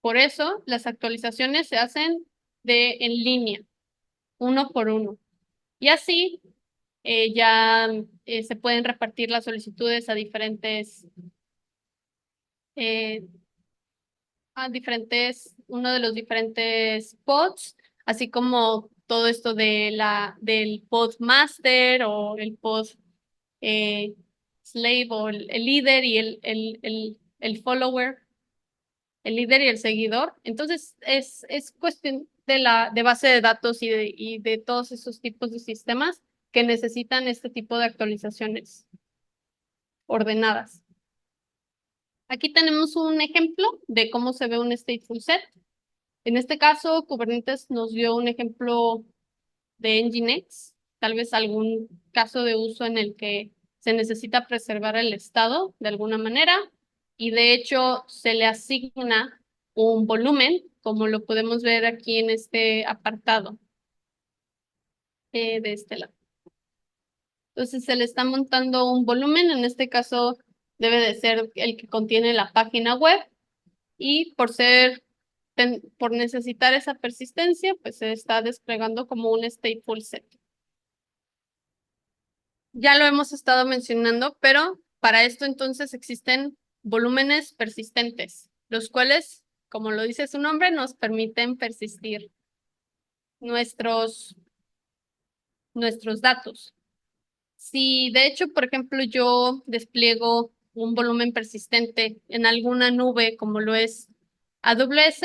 Por eso, las actualizaciones se hacen en línea, uno por uno. Y así ya se pueden repartir las solicitudes eh, uno de los diferentes pods, así como todo esto del pod master o el pod eh, slave o el líder y el follower, el líder y el seguidor. Entonces, es cuestión de base de datos y de todos esos tipos de sistemas que necesitan este tipo de actualizaciones ordenadas. Aquí tenemos un ejemplo de cómo se ve un stateful set. En este caso, Kubernetes nos dio un ejemplo de Nginx, tal vez algún caso de uso en el que se necesita preservar el estado de alguna manera y de hecho se le asigna un volumen, como lo podemos ver aquí en este apartado de este lado. Entonces se le está montando un volumen, en este caso debe de ser el que contiene la página web y por necesitar esa persistencia, pues se está desplegando como un stateful set. Ya lo hemos estado mencionando, pero para esto entonces existen volúmenes persistentes, los cuales, como lo dice su nombre, nos permiten persistir nuestros datos. Si de hecho, por ejemplo, yo despliego un volumen persistente en alguna nube como lo es AWS,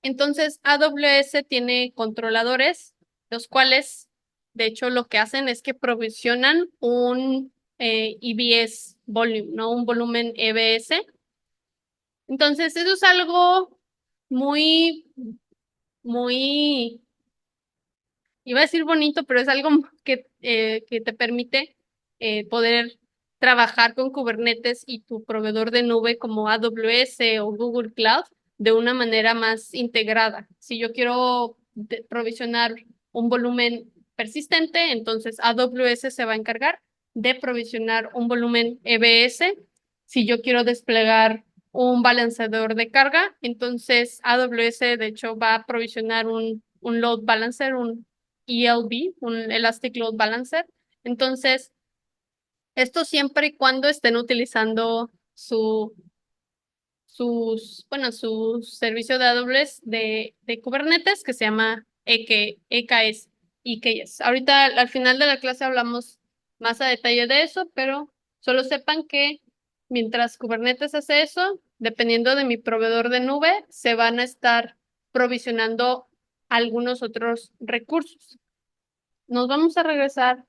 entonces AWS tiene controladores, los cuales de hecho lo que hacen es que provisionan un EBS volume, ¿no? Un volumen EBS. Entonces, eso es algo muy, muy, iba a decir bonito, pero es algo que te permite poder trabajar con Kubernetes y tu proveedor de nube como AWS o Google Cloud de una manera más integrada. Si yo quiero provisionar un volumen persistente, entonces AWS se va a encargar de provisionar un volumen EBS. Si yo quiero desplegar un balanceador de carga, entonces AWS de hecho va a provisionar un load balancer, un ELB, un Elastic Load Balancer. Entonces, esto siempre y cuando estén utilizando su servicio de AWS de Kubernetes que se llama EKS. EKS. Ahorita al final de la clase hablamos más a detalle de eso, pero solo sepan que mientras Kubernetes hace eso, dependiendo de mi proveedor de nube, se van a estar provisionando algunos otros recursos. Nos vamos a regresar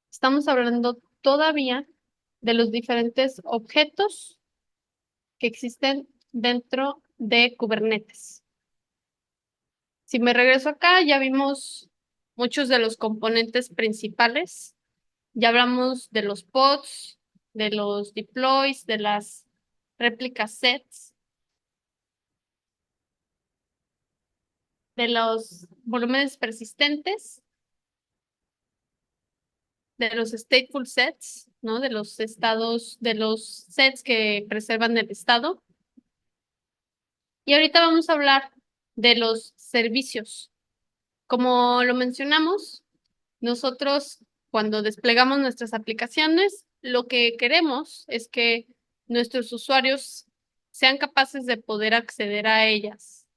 estamos hablando todavía de los diferentes objetos que existen dentro de Kubernetes. Si me regreso acá, ya vimos muchos de los componentes principales. Ya hablamos de los pods, de los deploys, de las réplicas sets, de los volúmenes persistentes, de los stateful sets, ¿no? De los estados, de los sets que preservan el estado. Y ahorita vamos a hablar de los servicios. Como lo mencionamos, nosotros cuando desplegamos nuestras aplicaciones, lo que queremos es que nuestros usuarios sean capaces de poder acceder a ellas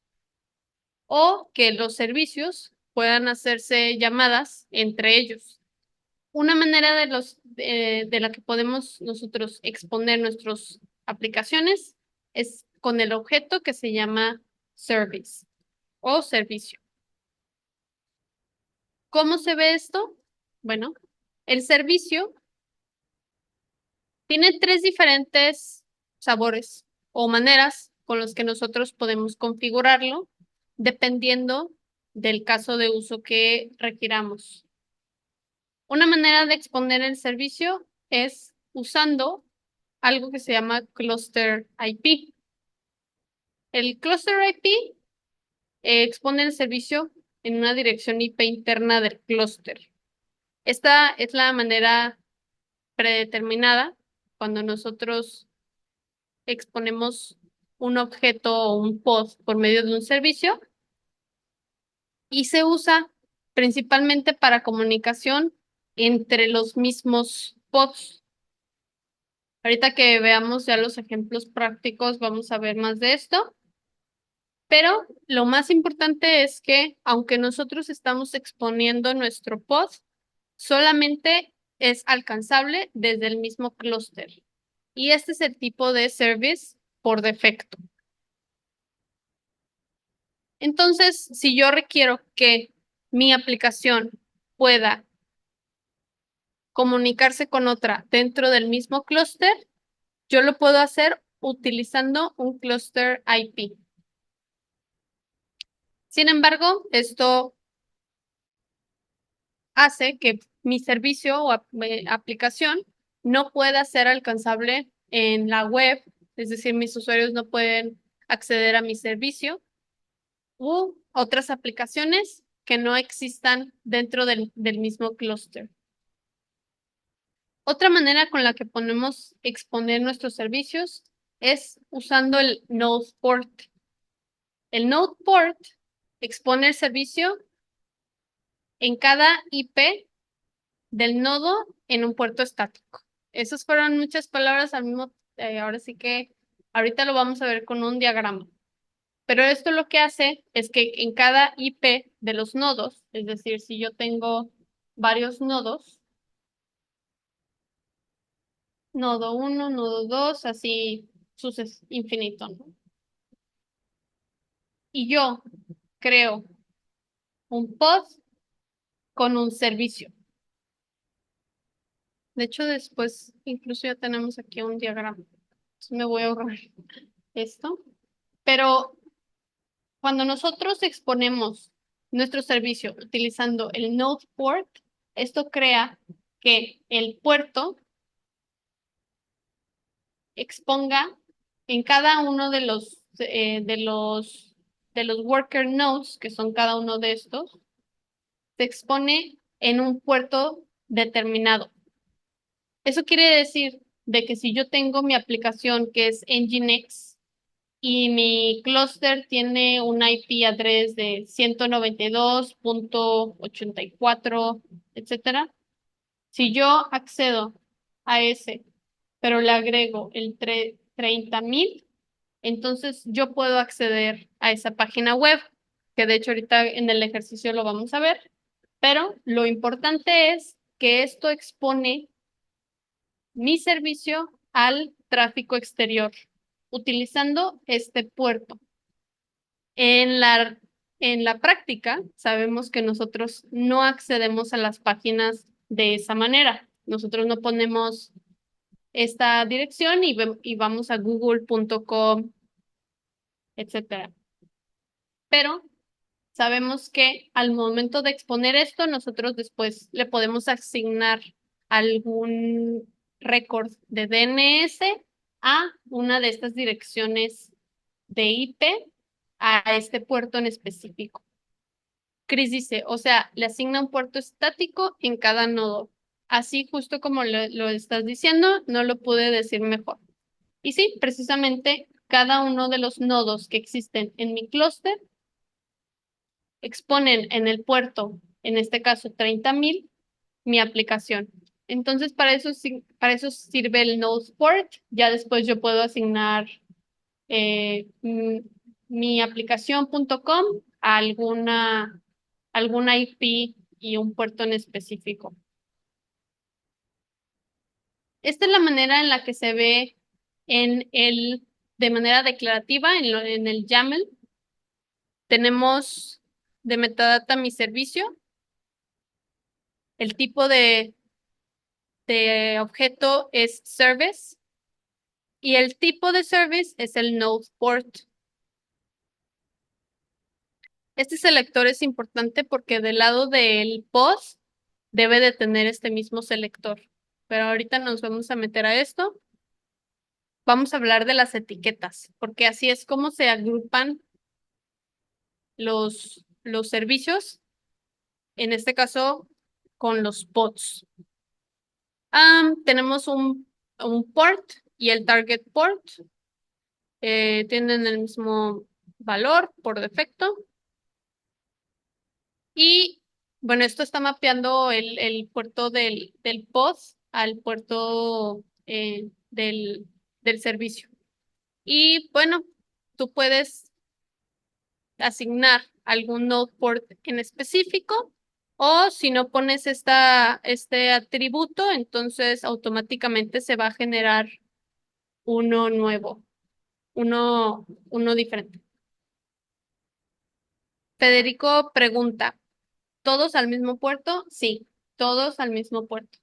o que los servicios puedan hacerse llamadas entre ellos. Una manera de la que podemos nosotros exponer nuestras aplicaciones es con el objeto que se llama service o servicio. ¿Cómo se ve esto? Bueno, el servicio tiene tres diferentes sabores o maneras con los que nosotros podemos configurarlo dependiendo del caso de uso que requiramos. Una manera de exponer el servicio es usando algo que se llama Cluster IP. El Cluster IP expone el servicio en una dirección IP interna del clúster. Esta es la manera predeterminada cuando nosotros exponemos un objeto o un pod por medio de un servicio y se usa principalmente para comunicación entre los mismos pods. Ahorita que veamos ya los ejemplos prácticos, vamos a ver más de esto. Pero lo más importante es que, aunque nosotros estamos exponiendo nuestro pod, solamente es alcanzable desde el mismo clúster. Y este es el tipo de service por defecto. Entonces, si yo requiero que mi aplicación pueda comunicarse con otra dentro del mismo clúster, yo lo puedo hacer utilizando un cluster IP. Sin embargo, esto hace que mi servicio o aplicación no pueda ser alcanzable en la web, es decir, mis usuarios no pueden acceder a mi servicio u otras aplicaciones que no existan dentro del mismo clúster. Otra manera con la que podemos exponer nuestros servicios es usando el node port. El node port expone el servicio en cada IP del nodo en un puerto estático. Esas fueron muchas palabras al mismo ahora sí que ahorita lo vamos a ver con un diagrama. Pero esto lo que hace es que en cada IP de los nodos, es decir, si yo tengo varios nodos, nodo 1, nodo 2, así infinito, ¿no? Y yo creo un pod con un servicio. De hecho, después incluso ya tenemos aquí un diagrama. Entonces me voy a ahorrar esto. Pero cuando nosotros exponemos nuestro servicio utilizando el node port, esto crea que el puerto exponga en cada uno de los worker nodes, que son cada uno de estos, se expone en un puerto determinado. Eso quiere decir de que si yo tengo mi aplicación que es Nginx y mi clúster tiene un IP address de 192.84, etcétera, si yo accedo a ese, pero le agrego el 30,000, entonces yo puedo acceder a esa página web, que de hecho ahorita en el ejercicio lo vamos a ver, pero lo importante es que esto expone mi servicio al tráfico exterior utilizando este puerto. En la práctica, sabemos que nosotros no accedemos a las páginas de esa manera. Nosotros no ponemos esta dirección y vamos a google.com, etcétera. Pero sabemos que al momento de exponer esto, nosotros después le podemos asignar algún récord de DNS a una de estas direcciones de IP a este puerto en específico. Chris dice, o sea, le asigna un puerto estático en cada nodo. Así justo como lo estás diciendo, no lo pude decir mejor. Y sí, precisamente cada uno de los nodos que existen en mi clúster exponen en el puerto, en este caso 30,000, mi aplicación. Entonces, para eso sirve el node port. Ya después yo puedo asignar mi aplicación.com a alguna IP y un puerto en específico. Esta es la manera en la que se ve de manera declarativa en el YAML. Tenemos de metadata mi servicio. El tipo de objeto es service y el tipo de service es el node port. Este selector es importante porque del lado del post debe de tener este mismo selector. Pero ahorita nos vamos a meter a esto. Vamos a hablar de las etiquetas, porque así es como se agrupan los servicios, en este caso con los pods. Tenemos un port y el target port. Tienen el mismo valor por defecto. Y bueno, esto está mapeando el puerto del pod al puerto del servicio. Y bueno, tú puedes asignar algún node port en específico, o si no pones este atributo, entonces automáticamente se va a generar uno nuevo, uno diferente. Federico pregunta, ¿todos al mismo puerto? Sí, todos al mismo puerto.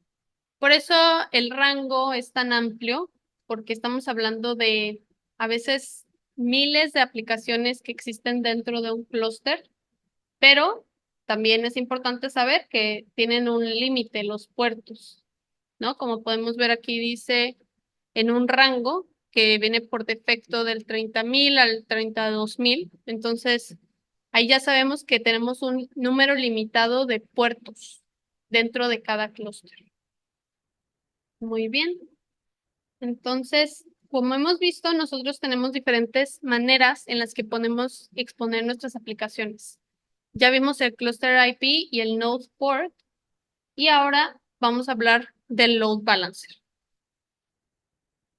Por eso el rango es tan amplio, porque estamos hablando de a veces miles de aplicaciones que existen dentro de un clúster, pero también es importante saber que tienen un límite los puertos, ¿no? Como podemos ver aquí dice en un rango que viene por defecto del 30.000 al 32.000. Entonces, ahí ya sabemos que tenemos un número limitado de puertos dentro de cada clúster. Muy bien. Entonces, como hemos visto, nosotros tenemos diferentes maneras en las que podemos exponer nuestras aplicaciones. Ya vimos el cluster IP y el node port, y ahora vamos a hablar del load balancer.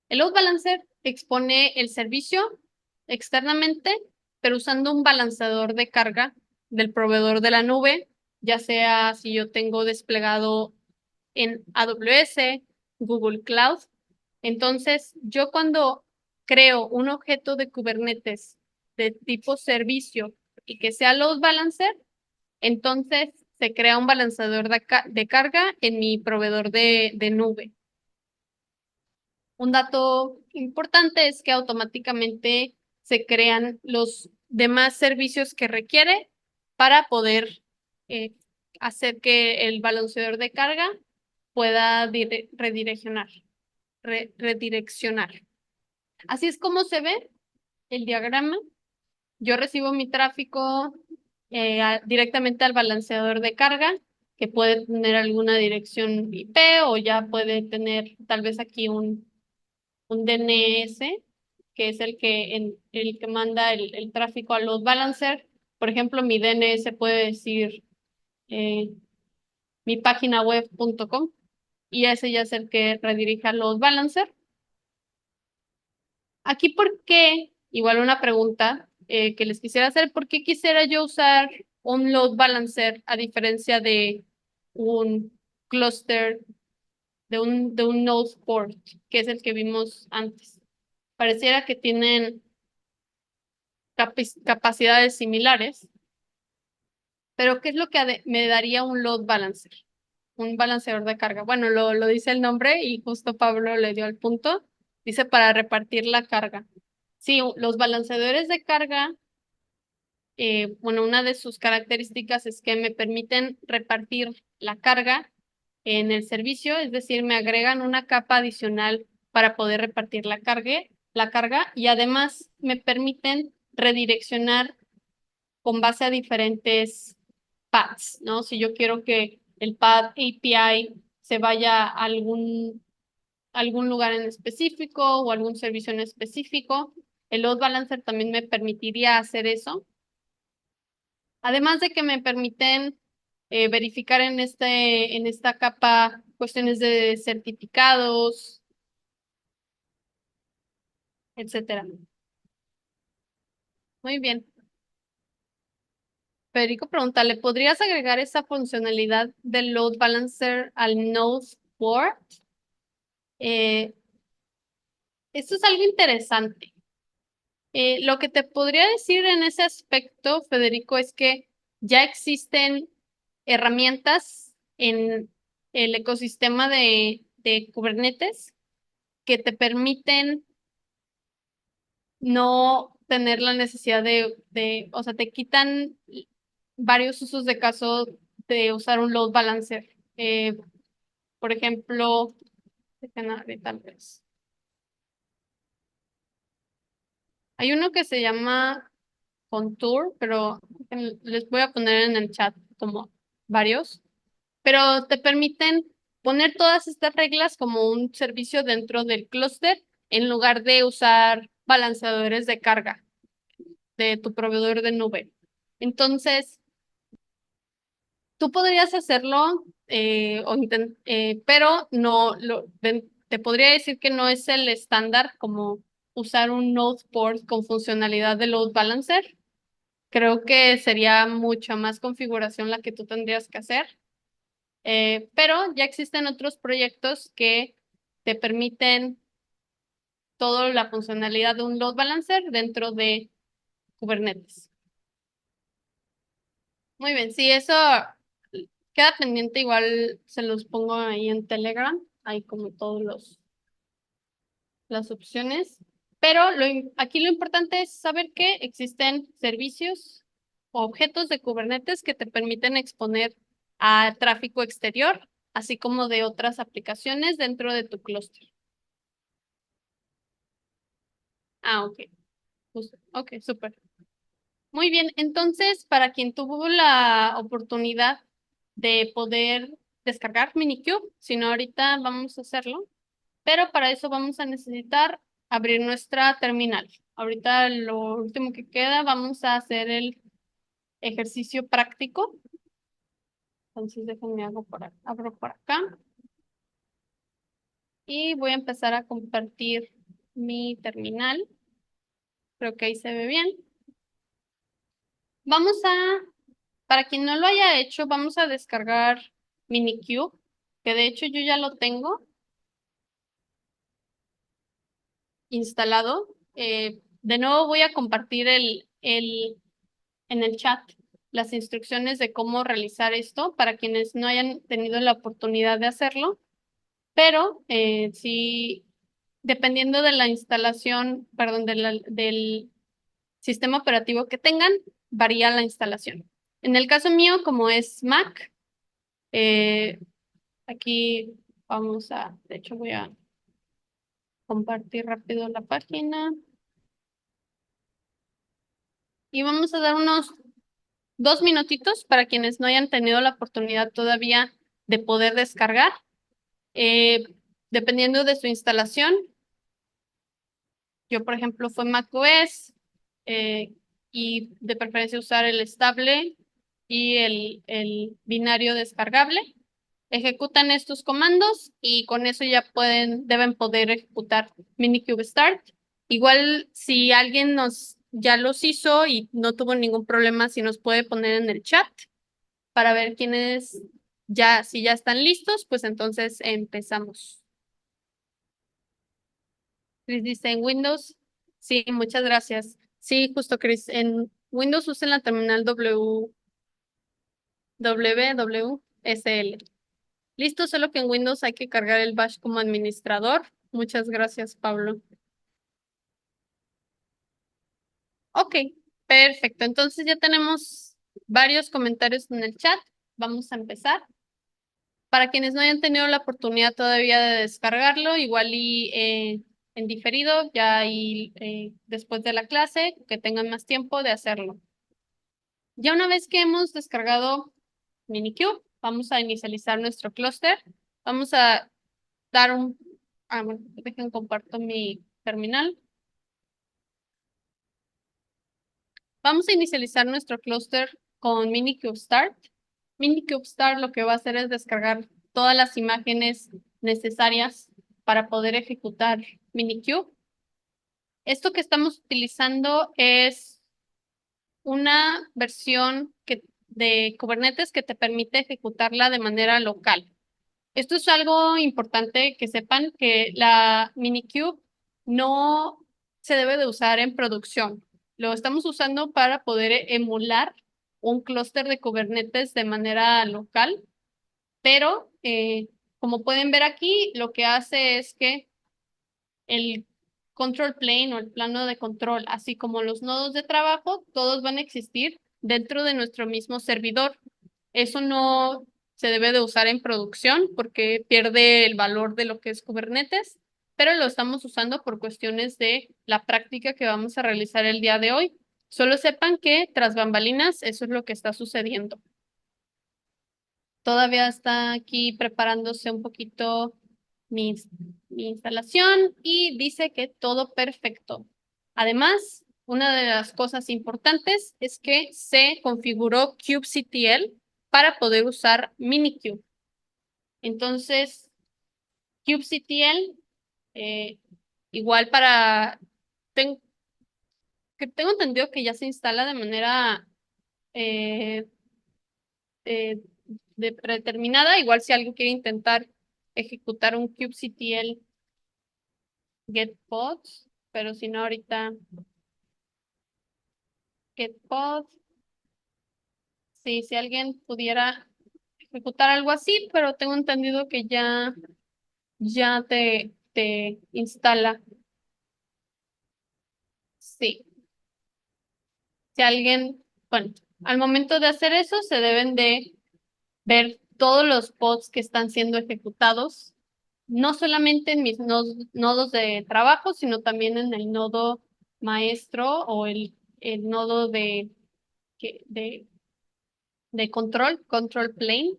El load balancer expone el servicio externamente, pero usando un balanceador de carga del proveedor de la nube, ya sea si yo tengo desplegado en AWS, Google Cloud. Entonces, yo cuando creo un objeto de Kubernetes de tipo servicio y que sea load balancer, entonces se crea un balanceador de carga en mi proveedor de nube. Un dato importante es que automáticamente se crean los demás servicios que requiere para poder hacer que el balanceador de carga pueda redireccionar. Así es como se ve el diagrama. Yo recibo mi tráfico directamente al balanceador de carga, que puede tener alguna dirección IP o ya puede tener tal vez aquí un DNS, que es el que manda el tráfico a load balancer. Por ejemplo, mi DNS puede decir eh, mi página web.com, y ese ya es el que redirige a load balancer. Aquí, ¿por qué? Igual una pregunta que les quisiera hacer: ¿por qué quisiera yo usar un load balancer a diferencia de un clúster, de un node port, que es el que vimos antes? Pareciera que tienen capacidades similares, pero ¿qué es lo que me daría un load balancer? Un balanceador de carga. Bueno, lo dice el nombre y justo Pablo le dio al punto. Dice para repartir la carga. Sí, los balanceadores de carga, bueno, una de sus características es que me permiten repartir la carga en el servicio, es decir, me agregan una capa adicional para poder repartir la carga, y además me permiten redireccionar con base a diferentes paths, ¿no? Si yo quiero que el path API se vaya a algún lugar en específico o algún servicio en específico, el load balancer también me permitiría hacer eso. Además de que me permiten verificar en esta capa cuestiones de certificados, etcétera. Muy bien. Federico pregunta: ¿le podrías agregar esa funcionalidad del load balancer al node port? Esto es algo interesante. Lo que te podría decir en ese aspecto, Federico, es que ya existen herramientas en el ecosistema de Kubernetes que te permiten no tener la necesidad o sea, te quitan varios usos de caso de usar un load balancer. Por ejemplo, tal vez. Hay uno que se llama Contour, pero les voy a poner en el chat como varios, pero te permiten poner todas estas reglas como un servicio dentro del clúster en lugar de usar balanceadores de carga de tu proveedor de nube. Entonces, tú podrías hacerlo, pero no te podría decir que no es el estándar como usar un node port con funcionalidad de load balancer. Creo que sería mucha más configuración la que tú tendrías que hacer. Pero ya existen otros proyectos que te permiten toda la funcionalidad de un load balancer dentro de Kubernetes. Muy bien, sí, eso queda pendiente, igual se los pongo ahí en Telegram, hay como las opciones. Pero aquí lo importante es saber que existen servicios o objetos de Kubernetes que te permiten exponer a tráfico exterior, así como de otras aplicaciones dentro de tu clúster. Ah, ok. Justo. Ok, súper. Muy bien. Entonces, para quien tuvo la oportunidad de poder descargar Minikube, si no ahorita vamos a hacerlo, pero para eso vamos a necesitar abrir nuestra terminal. Ahorita lo último que queda, vamos a hacer el ejercicio práctico. Entonces déjenme abro por acá y voy a empezar a compartir mi terminal. Creo que ahí se ve bien. Vamos a, para quien no lo haya hecho, vamos a descargar Minikube, que de hecho yo ya lo tengo instalado. De nuevo voy a compartir en el chat las instrucciones de cómo realizar esto para quienes no hayan tenido la oportunidad de hacerlo, pero sí, dependiendo de la instalación, perdón, del sistema operativo que tengan, varía la instalación. En el caso mío, como es Mac, eh, aquí de hecho voy a compartir rápido la página y vamos a dar unos 2 minutitos para quienes no hayan tenido la oportunidad todavía de poder descargar. Eh, Dependiendo de su instalación, yo por ejemplo fue macOS y de preferencia usar el estable y el binario descargable. Ejecutan estos comandos y con eso ya deben poder ejecutar Minikube Start. Igual si alguien ya los hizo y no tuvo ningún problema, si nos puede poner en el chat para ver quiénes si ya están listos, pues entonces empezamos. Chris dice en Windows. Sí, muchas gracias. Sí, justo Chris, en Windows usen la terminal WWSL. Listo, solo que en Windows hay que cargar el bash como administrador. Muchas gracias, Pablo. Ok, perfecto. Entonces ya tenemos varios comentarios en el chat. Vamos a empezar. Para quienes no hayan tenido la oportunidad todavía de descargarlo, igual y en diferido, ya y después de la clase, que tengan más tiempo de hacerlo. Ya una vez que hemos descargado Minikube, vamos a inicializar nuestro clúster. Vamos a dar bueno, dejen comparto mi terminal. Vamos a inicializar nuestro clúster con Minikube Start. Minikube Start lo que va a hacer es descargar todas las imágenes necesarias para poder ejecutar Minikube. Esto que estamos utilizando es una versión de Kubernetes que te permite ejecutarla de manera local. Esto es algo importante que sepan que la Minikube no se debe de usar en producción. Lo estamos usando para poder emular un clúster de Kubernetes de manera local, pero como pueden ver aquí, lo que hace es que el control plane o el plano de control, así como los nodos de trabajo, todos van a existir dentro de nuestro mismo servidor. Eso no se debe de usar en producción porque pierde el valor de lo que es Kubernetes, pero lo estamos usando por cuestiones de la práctica que vamos a realizar el día de hoy. Solo sepan que tras bambalinas eso es lo que está sucediendo. Todavía está aquí preparándose un poquito mi, mi instalación y dice que todo perfecto. Además, una de las cosas importantes es que se configuró kubectl para poder usar Minikube. Entonces, kubectl, eh, igual tengo entendido que ya se instala de manera eh, eh, predeterminada. Igual si alguien quiere intentar ejecutar un kubectl get pods, pero si no ahorita get pod, sí, si alguien pudiera ejecutar algo así, pero tengo entendido que ya te instala. Sí, si alguien, bueno, al momento de hacer eso se deben de ver todos los pods que están siendo ejecutados, no solamente en mis nodos de trabajo, sino también en el nodo maestro o el nodo de control plane,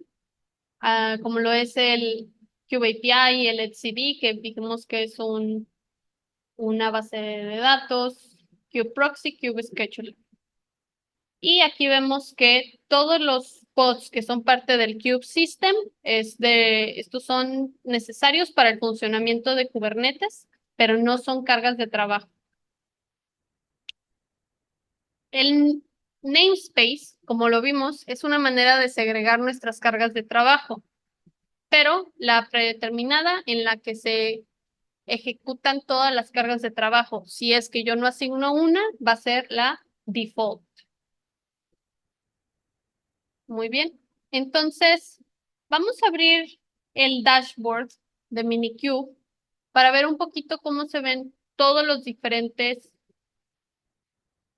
como lo es el CubeAPI y el etcd, que dijimos que es una base de datos, kubeproxy, kubescheduler. Y aquí vemos que todos los pods que son parte del Kube System, estos son necesarios para el funcionamiento de Kubernetes, pero no son cargas de trabajo. El namespace, como lo vimos, es una manera de segregar nuestras cargas de trabajo, pero la predeterminada en la que se ejecutan todas las cargas de trabajo. Si es que yo no asigno una, va a ser la default. Muy bien. Entonces, vamos a abrir el dashboard de Minikube para ver un poquito cómo se ven todos los diferentes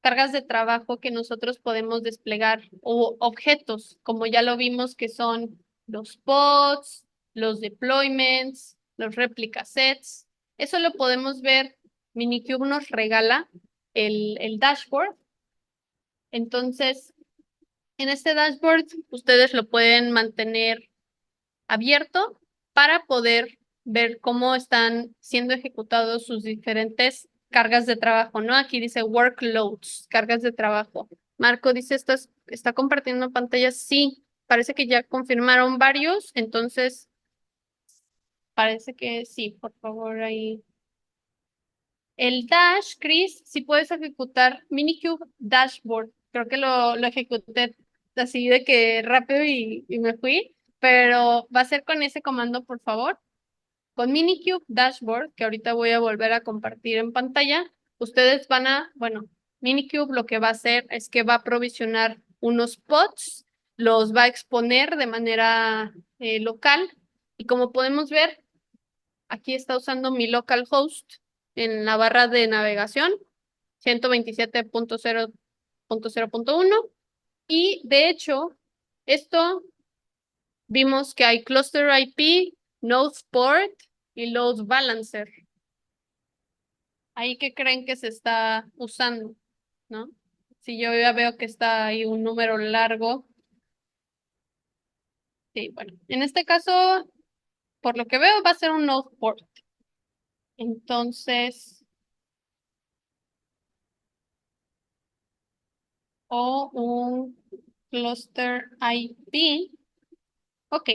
cargas de trabajo que nosotros podemos desplegar o objetos, como ya lo vimos que son los pods, los deployments, los replica sets. Eso lo podemos ver. Minikube nos regala el dashboard. Entonces, en este dashboard ustedes lo pueden mantener abierto para poder ver cómo están siendo ejecutados sus diferentes cargas de trabajo, ¿no? Aquí dice workloads, cargas de trabajo. Marco dice, ¿está compartiendo pantalla? Sí, parece que ya confirmaron varios, entonces parece que sí, por favor, ahí. El dash, Chris, si puedes ejecutar Minikube Dashboard. Creo que lo ejecuté así de que rápido y me fui, pero va a ser con ese comando, por favor. Con Minikube Dashboard, que ahorita voy a volver a compartir en pantalla, ustedes bueno, Minikube lo que va a hacer es que va a provisionar unos pods, los va a exponer de manera local, y como podemos ver, aquí está usando mi localhost en la barra de navegación, 127.0.0.1, y de hecho, esto vimos que hay Cluster IP, Node Port y Load Balancer. Ahí que creen que se está usando, ¿no? Si yo ya veo que está ahí un número largo. Sí, bueno, en este caso, por lo que veo, va a ser un Node Port. Entonces, o un Cluster IP. Ok,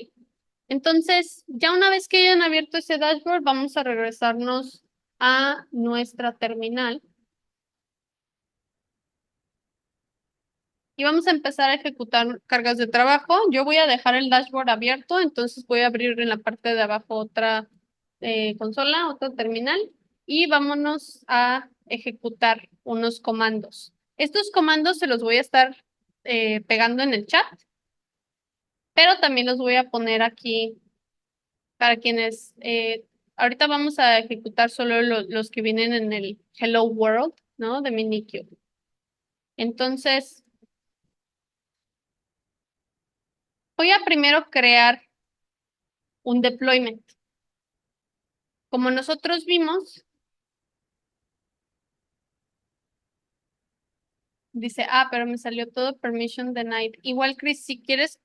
entonces, ya una vez que hayan abierto ese dashboard, vamos a regresarnos a nuestra terminal. Y vamos a empezar a ejecutar cargas de trabajo. Yo voy a dejar el dashboard abierto, entonces voy a abrir en la parte de abajo otra consola, otra terminal, y vámonos a ejecutar unos comandos. Estos comandos se los voy a estar pegando en el chat, pero también los voy a poner aquí para quienes... ahorita vamos a ejecutar solo los que vienen en el Hello World, ¿no? De Minikube. Entonces, voy a primero crear un deployment. Como nosotros vimos, dice, pero me salió todo permission denied. Igual, Chris, si quieres,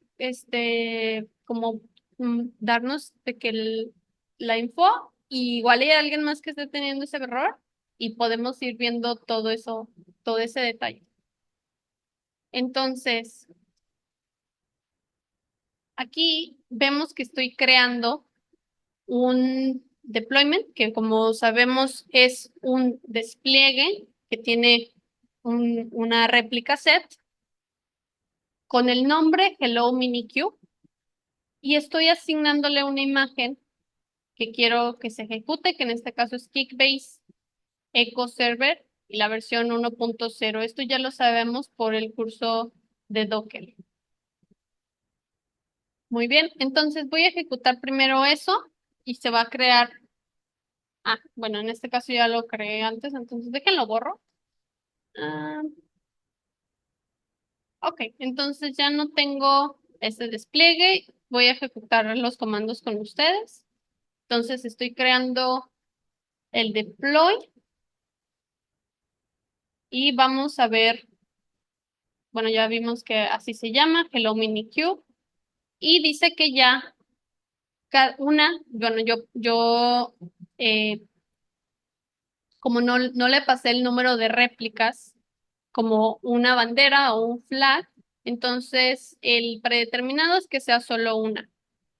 como darnos de que la info, y igual hay alguien más que esté teniendo ese error, y podemos ir viendo todo eso, todo ese detalle. Entonces, aquí vemos que estoy creando un deployment, que como sabemos es un despliegue que tiene una réplica set con el nombre Hello Minikube, y estoy asignándole una imagen que quiero que se ejecute, que en este caso es Kickbase Echo Server y la versión 1.0. Esto ya lo sabemos por el curso de Docker. Muy bien, entonces voy a ejecutar primero eso y se va a crear. Bueno, en este caso ya lo creé antes, entonces déjenlo borro. Ok, entonces ya no tengo ese despliegue. Voy a ejecutar los comandos con ustedes. Entonces estoy creando el deploy. y vamos a ver, bueno, ya vimos que así se llama, Hello Mini Cube, y dice que ya cada una, bueno, yo como no le pasé el número de réplicas como una bandera o un flag, entonces el predeterminado es que sea solo una.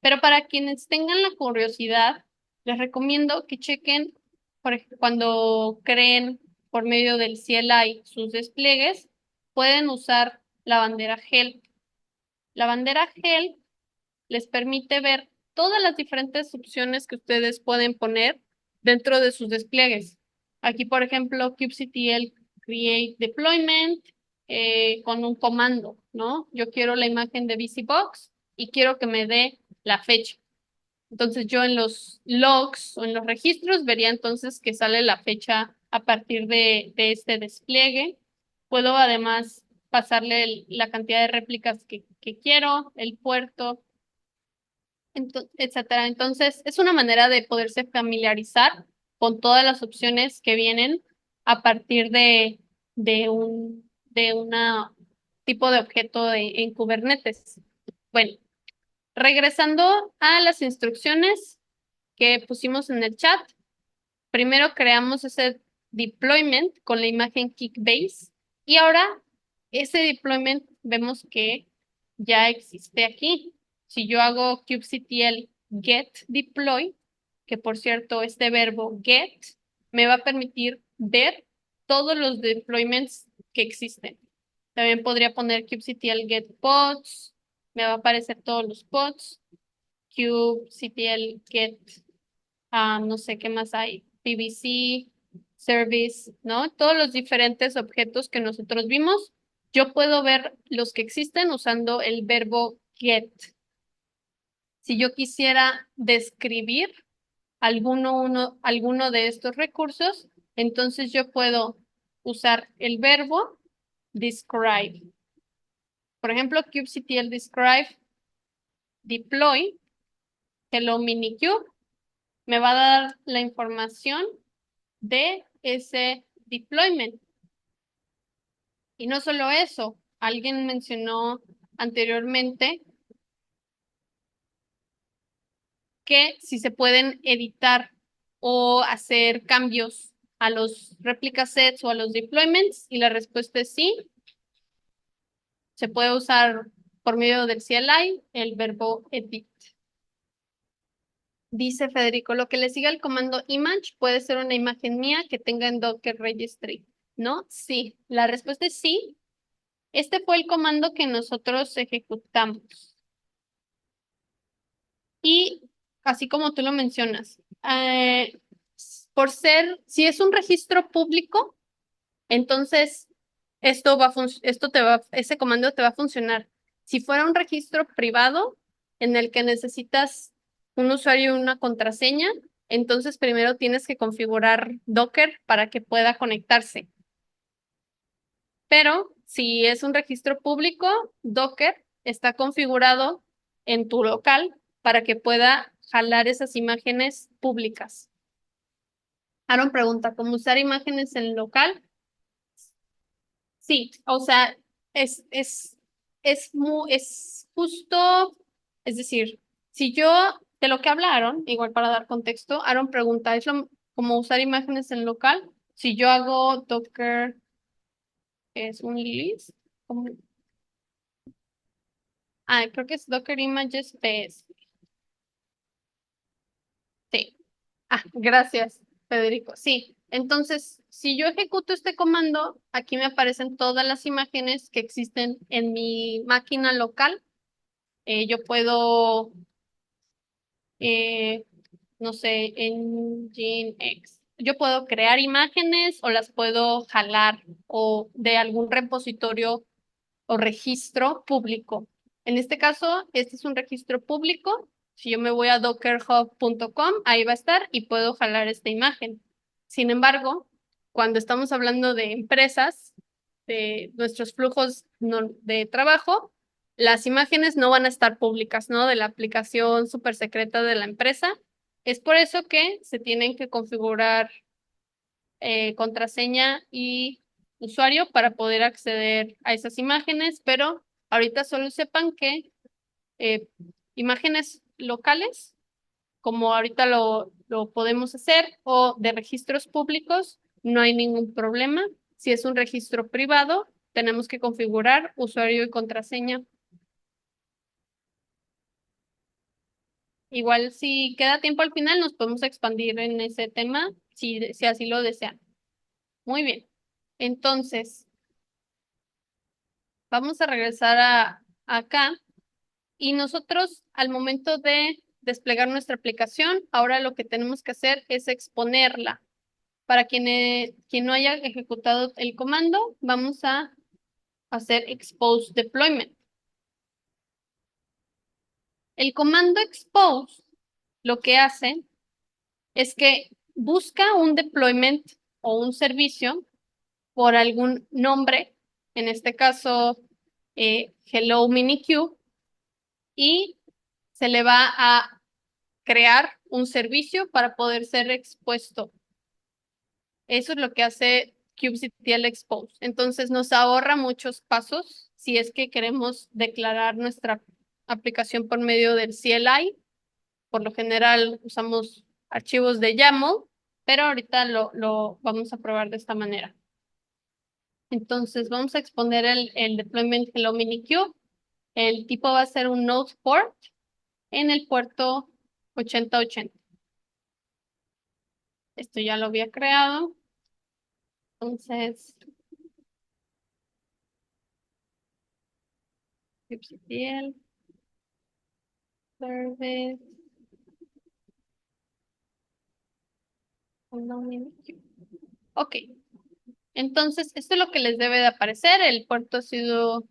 Pero para quienes tengan la curiosidad, les recomiendo que chequen, por ejemplo, cuando creen por medio del CLI sus despliegues, pueden usar la bandera help. La bandera help les permite ver todas las diferentes opciones que ustedes pueden poner dentro de sus despliegues. Aquí, por ejemplo, kubectl create deployment con un comando, ¿no? Yo quiero la imagen de VisiBox y quiero que me dé la fecha. Entonces yo en los logs o en los registros vería entonces que sale la fecha a partir de este despliegue. Puedo además pasarle la cantidad de réplicas que quiero, el puerto, etcétera. Entonces, es una manera de poderse familiarizar con todas las opciones que vienen a partir de una tipo de objeto en Kubernetes. Bueno, regresando a las instrucciones que pusimos en el chat, primero creamos ese deployment con la imagen Kickbase y ahora ese deployment vemos que ya existe aquí. Si yo hago kubectl get deploy, que por cierto este verbo get me va a permitir ver todos los deployments que existen. También podría poner kubectl get pods, me va a aparecer todos los pods, kubectl get no sé qué más hay, PVC, service, ¿no? Todos los diferentes objetos que nosotros vimos, yo puedo ver los que existen usando el verbo get. Si yo quisiera describir alguno de estos recursos, entonces yo puedo usar el verbo describe. Por ejemplo, kubectl describe deploy hello minikube me va a dar la información de ese deployment. Y no solo eso, alguien mencionó anteriormente que si se pueden editar o hacer cambios a los replica sets o a los deployments, y la respuesta es sí. Se puede usar por medio del CLI el verbo edit. Dice Federico, lo que le sigue al comando image puede ser una imagen mía que tenga en Docker Registry, ¿no? Sí, la respuesta es sí. Este fue el comando que nosotros ejecutamos. Y así como tú lo mencionas, por ser, si es un registro público, entonces ese comando te va a funcionar. Si fuera un registro privado en el que necesitas un usuario y una contraseña, entonces primero tienes que configurar Docker para que pueda conectarse. Pero si es un registro público, Docker está configurado en tu local para que pueda jalar esas imágenes públicas. Aaron pregunta, ¿cómo usar imágenes en local? Sí, o sea, es justo, es decir, si yo, de lo que hablaron, igual para dar contexto, Aaron pregunta, como usar imágenes en local? Si yo hago Docker, es un list, creo que es Docker Images PS. Sí. Gracias, Federico. Sí. Entonces, si yo ejecuto este comando, aquí me aparecen todas las imágenes que existen en mi máquina local. Yo puedo, eh, no sé, en Nginx. Yo puedo crear imágenes o las puedo jalar o de algún repositorio o registro público. En este caso, este es un registro público. Si yo me voy a dockerhub.com, ahí va a estar y puedo jalar esta imagen. Sin embargo, cuando estamos hablando de empresas, de nuestros flujos de trabajo, las imágenes no van a estar públicas, ¿no? De la aplicación súper secreta de la empresa. Es por eso que se tienen que configurar contraseña y usuario para poder acceder a esas imágenes, pero ahorita solo sepan que imágenes locales, como ahorita lo podemos hacer, o de registros públicos, no hay ningún problema. Si es un registro privado, tenemos que configurar usuario y contraseña. Igual si queda tiempo al final, nos podemos expandir en ese tema, si así lo desean. Muy bien. Entonces, vamos a regresar acá. Y nosotros, al momento de desplegar nuestra aplicación, ahora lo que tenemos que hacer es exponerla. Para quien no haya ejecutado el comando, vamos a hacer expose deployment. El comando expose lo que hace es que busca un deployment o un servicio por algún nombre, en este caso Hello Minikube, y se le va a crear un servicio para poder ser expuesto. Eso es lo que hace kubectl expose. Entonces nos ahorra muchos pasos si es que queremos declarar nuestra aplicación por medio del CLI. Por lo general usamos archivos de YAML, pero ahorita lo vamos a probar de esta manera. Entonces vamos a exponer el deployment Hello Minikube. El tipo va a ser un Node port en el puerto 8080. Esto ya lo había creado. Entonces, kubectl service Hello Minikube. Ok, entonces esto es lo que les debe de aparecer. El puerto ha sido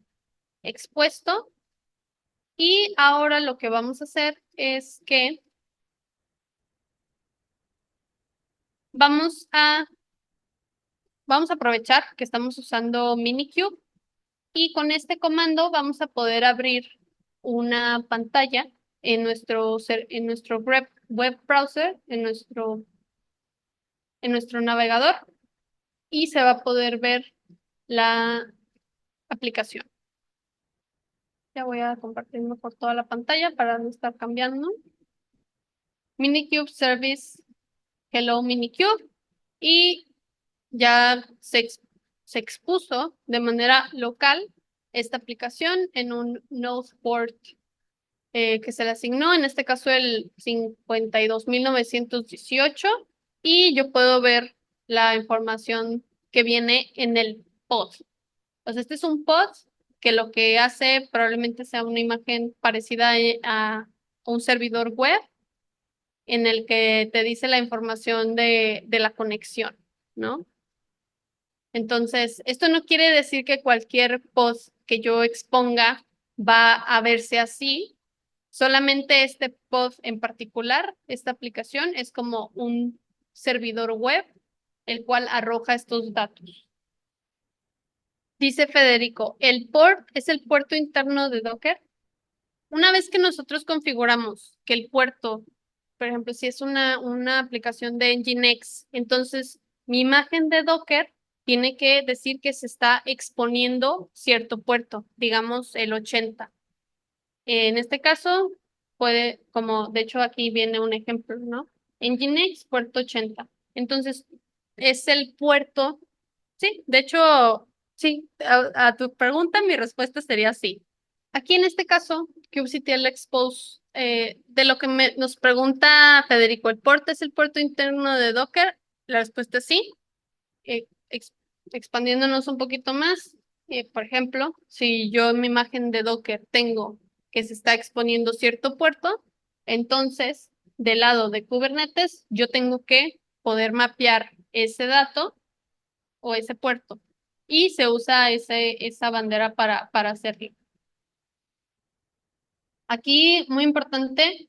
expuesto. Y ahora lo que vamos a hacer es que vamos a aprovechar que estamos usando Minikube y con este comando vamos a poder abrir una pantalla en nuestro web browser, en nuestro navegador, y se va a poder ver la aplicación. Ya voy a compartir mejor toda la pantalla para no estar cambiando. Minikube Service Hello Minikube, y ya se expuso de manera local esta aplicación en un Node port que se le asignó, en este caso el 52.918, y yo puedo ver la información que viene en el pod. Pues este es un pod que lo que hace probablemente sea una imagen parecida a un servidor web en el que te dice la información de la conexión, ¿no? Entonces, esto no quiere decir que cualquier post que yo exponga va a verse así. Solamente este post en particular, esta aplicación, es como un servidor web, el cual arroja estos datos. Dice Federico, el port es el puerto interno de Docker. Una vez que nosotros configuramos que el puerto, por ejemplo, si es una aplicación de Nginx, entonces mi imagen de Docker tiene que decir que se está exponiendo cierto puerto, digamos el 80. En este caso, puede, como de hecho aquí viene un ejemplo, ¿no? Nginx, puerto 80. Entonces, es el puerto, sí, de hecho, sí, a tu pregunta mi respuesta sería sí. Aquí en este caso, kubectl expose, de lo que nos pregunta Federico, ¿el puerto es el puerto interno de Docker? La respuesta es sí. Eh, ex- Expandiéndonos un poquito más, por ejemplo, si yo en mi imagen de Docker tengo que se está exponiendo cierto puerto, entonces del lado de Kubernetes yo tengo que poder mapear ese dato o ese puerto y se usa esa bandera para hacerlo. Aquí, muy importante,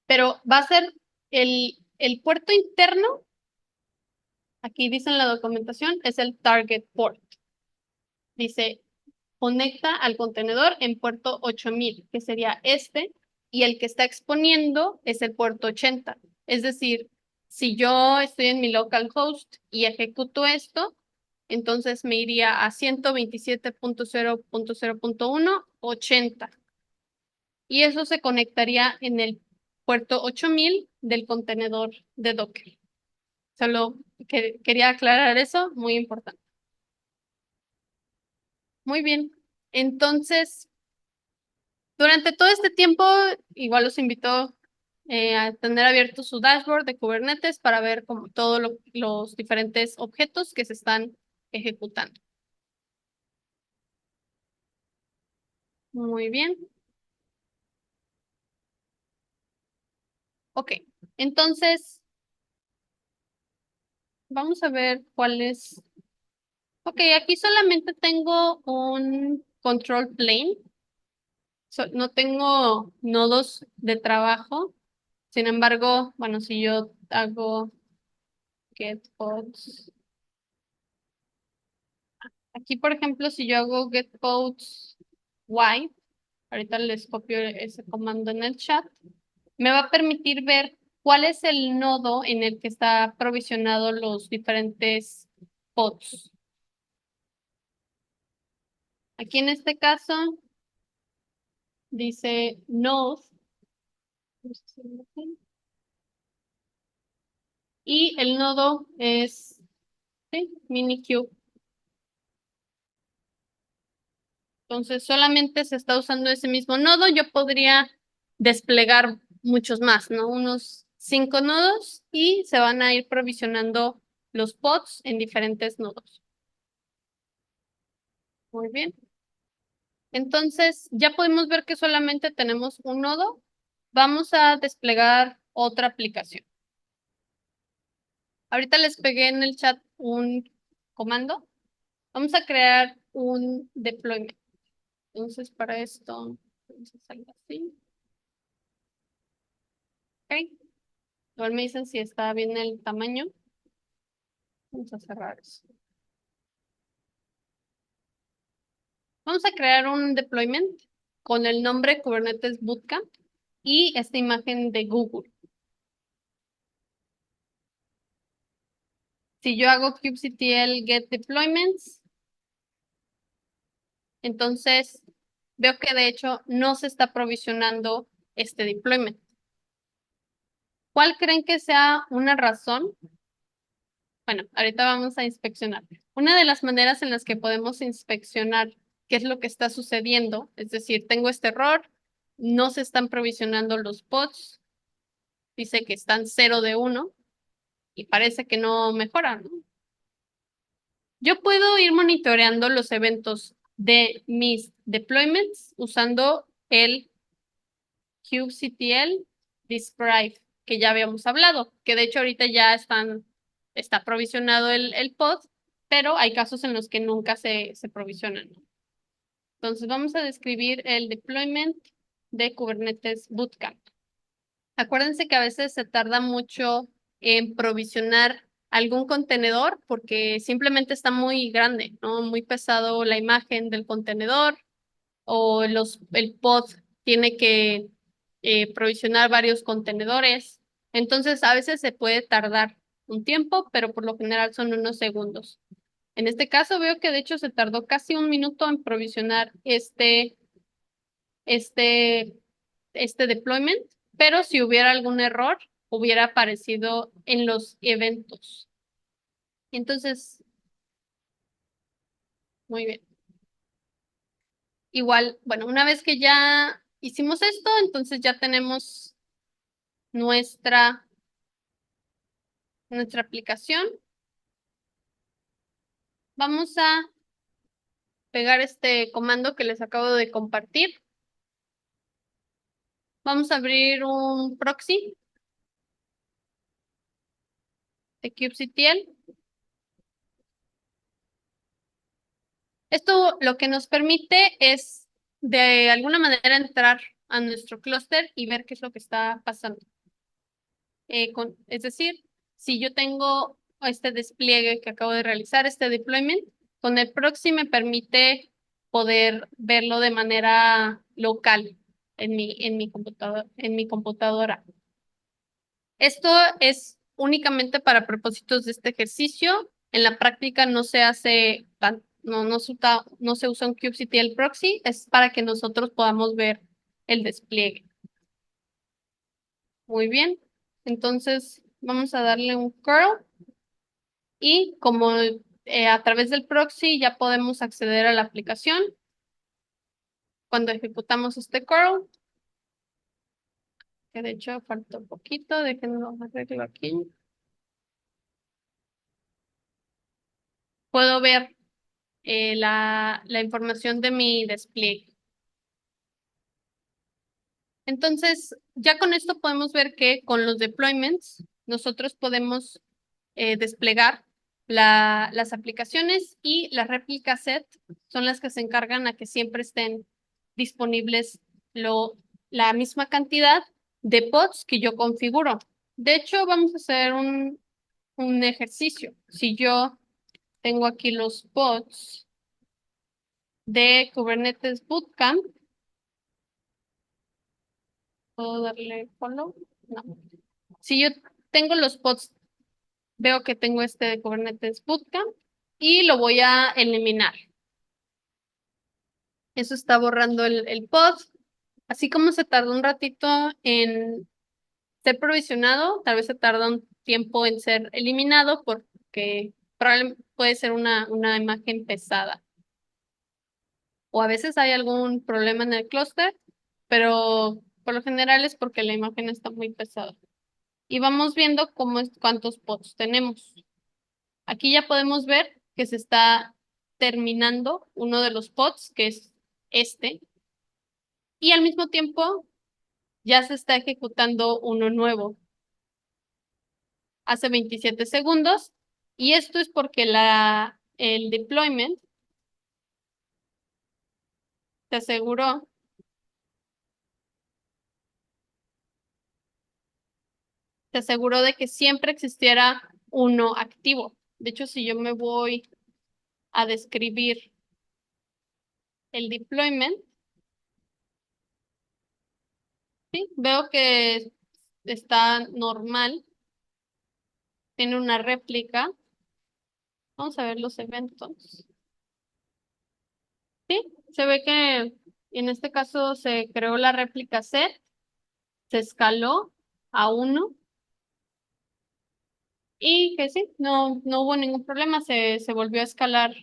pero va a ser el puerto interno, aquí dice en la documentación, es el target port. Dice, conecta al contenedor en puerto 8000, que sería este, y el que está exponiendo es el puerto 80. Es decir, si yo estoy en mi localhost y ejecuto esto, Entonces me iría a 127.0.0.1, 80. Y eso se conectaría en el puerto 8000 del contenedor de Docker. Solo quería aclarar eso, muy importante. Muy bien. Entonces, durante todo este tiempo, igual los invito a tener abierto su dashboard de Kubernetes para ver como todos los diferentes objetos que se están ejecutando. Muy bien. Ok, entonces vamos a ver cuál es. Ok, aquí solamente tengo un control plane. No tengo nodos de trabajo. Sin embargo, bueno, si yo hago get pods. Aquí, por ejemplo, si yo hago get pods y, ahorita les copio ese comando en el chat, me va a permitir ver cuál es el nodo en el que está provisionado los diferentes pods. Aquí en este caso dice node y el nodo es Minikube. Entonces solamente se está usando ese mismo nodo. Yo podría desplegar muchos más, ¿no? Unos 5 nodos y se van a ir provisionando los pods en diferentes nodos. Muy bien. Entonces ya podemos ver que solamente tenemos un nodo. Vamos a desplegar otra aplicación. Ahorita les pegué en el chat un comando. Vamos a crear un deployment. Entonces para esto, vamos a hacerlo así. Ok. Igual me dicen si está bien el tamaño. Vamos a cerrar eso. Vamos a crear un deployment con el nombre Kubernetes Bootcamp y esta imagen de Google. Si yo hago kubectl get deployments, entonces veo que de hecho no se está provisionando este deployment. ¿Cuál creen que sea una razón? Bueno, ahorita vamos a inspeccionar. Una de las maneras en las que podemos inspeccionar qué es lo que está sucediendo, es decir, tengo este error, no se están provisionando los pods, dice que están 0 de 1 y parece que no mejoran, ¿no? Yo puedo ir monitoreando los eventos de mis deployments usando el kubectl describe que ya habíamos hablado, que de hecho ahorita ya está provisionado el pod, pero hay casos en los que nunca se provisionan, ¿no? Entonces vamos a describir el deployment de Kubernetes Bootcamp. Acuérdense que a veces se tarda mucho en provisionar algún contenedor porque simplemente está muy grande, ¿no? Muy pesado la imagen del contenedor o el pod tiene que provisionar varios contenedores. Entonces, a veces se puede tardar un tiempo, pero por lo general son unos segundos. En este caso veo que de hecho se tardó casi un minuto en provisionar este, este deployment, pero si hubiera algún error, hubiera aparecido en los eventos. Entonces, muy bien. Igual, bueno, una vez que ya hicimos esto, entonces ya tenemos nuestra aplicación. Vamos a pegar este comando que les acabo de compartir. Vamos a abrir un proxy de kubectl. Esto lo que nos permite es de alguna manera entrar a nuestro clúster y ver qué es lo que está pasando. Es decir, si yo tengo este despliegue que acabo de realizar, este deployment, con el proxy me permite poder verlo de manera local en mi computadora. Esto es únicamente para propósitos de este ejercicio. En la práctica no se hace, no se usa un kubectl proxy, es para que nosotros podamos ver el despliegue. Muy bien, entonces vamos a darle un curl y como a través del proxy ya podemos acceder a la aplicación. Cuando ejecutamos este curl, que de hecho falta un poquito, déjenme arreglo aquí. Puedo ver la información de mi despliegue. Entonces, ya con esto podemos ver que con los deployments nosotros podemos desplegar las aplicaciones y las réplicas set son las que se encargan a que siempre estén disponibles la misma cantidad de pods que yo configuro. De hecho, vamos a hacer un ejercicio. Si yo tengo aquí los pods de Kubernetes Bootcamp, ¿puedo darle follow? No. Si yo tengo los pods, veo que tengo este de Kubernetes Bootcamp y lo voy a eliminar. Eso está borrando el pod. Así como se tardó un ratito en ser provisionado, tal vez se tarda un tiempo en ser eliminado porque probablemente puede ser una imagen pesada. O a veces hay algún problema en el clúster, pero por lo general es porque la imagen está muy pesada. Y vamos viendo cuántos pods tenemos. Aquí ya podemos ver que se está terminando uno de los pods, que es este, y al mismo tiempo ya se está ejecutando uno nuevo. Hace 27 segundos, y esto es porque el deployment se aseguró de que siempre existiera uno activo. De hecho, si yo me voy a describir el deployment, ¿sí? Veo que está normal, tiene una réplica. Vamos a ver los eventos. Sí, se ve que en este caso se creó la réplica set, se escaló a 1 y que sí, no hubo ningún problema, se volvió a escalar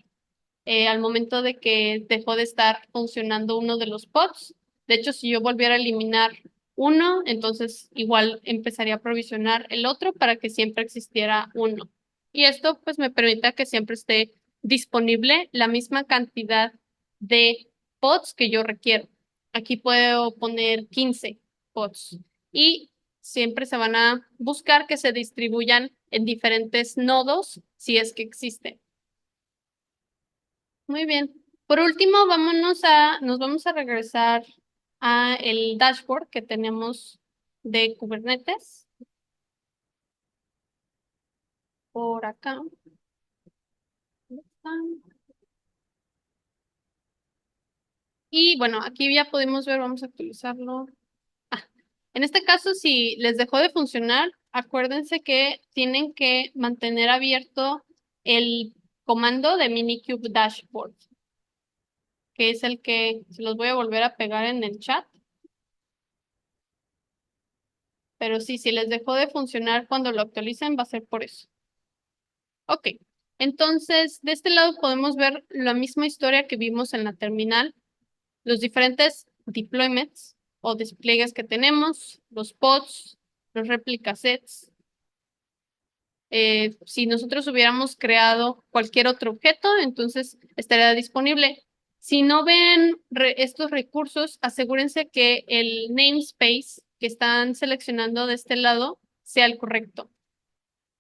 al momento de que dejó de estar funcionando uno de los pods. De hecho, si yo volviera a eliminar uno, entonces igual empezaría a provisionar el otro para que siempre existiera uno. Y esto pues me permite que siempre esté disponible la misma cantidad de pods que yo requiero. Aquí puedo poner 15 pods y siempre se van a buscar que se distribuyan en diferentes nodos si es que existen. Muy bien. Por último, nos vamos a regresar a el dashboard que tenemos de Kubernetes. Por acá. Y bueno, aquí ya podemos ver, vamos a actualizarlo. Ah, en este caso, si les dejó de funcionar, acuérdense que tienen que mantener abierto el comando de Minikube Dashboard, que es el que se los voy a volver a pegar en el chat. Pero sí, si les dejó de funcionar cuando lo actualicen, va a ser por eso. Ok, entonces de este lado podemos ver la misma historia que vimos en la terminal, los diferentes deployments o despliegues que tenemos, los pods, los replica sets. Si nosotros hubiéramos creado cualquier otro objeto, entonces estaría disponible. Si no ven estos recursos, asegúrense que el namespace que están seleccionando de este lado sea el correcto.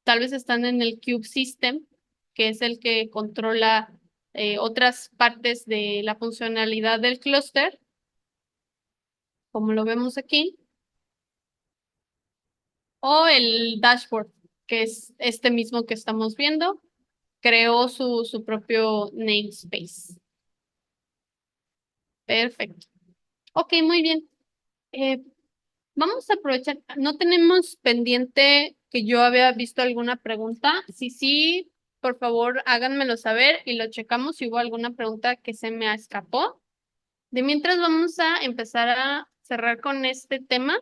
Tal vez están en el Kube System, que es el que controla otras partes de la funcionalidad del clúster, como lo vemos aquí, o el dashboard, que es este mismo que estamos viendo, creó su propio namespace. Perfecto. Ok, muy bien. Vamos a aprovechar, no tenemos pendiente que yo había visto alguna pregunta. Sí, por favor, háganmelo saber y lo checamos si hubo alguna pregunta que se me escapó. De mientras vamos a empezar a cerrar con este tema.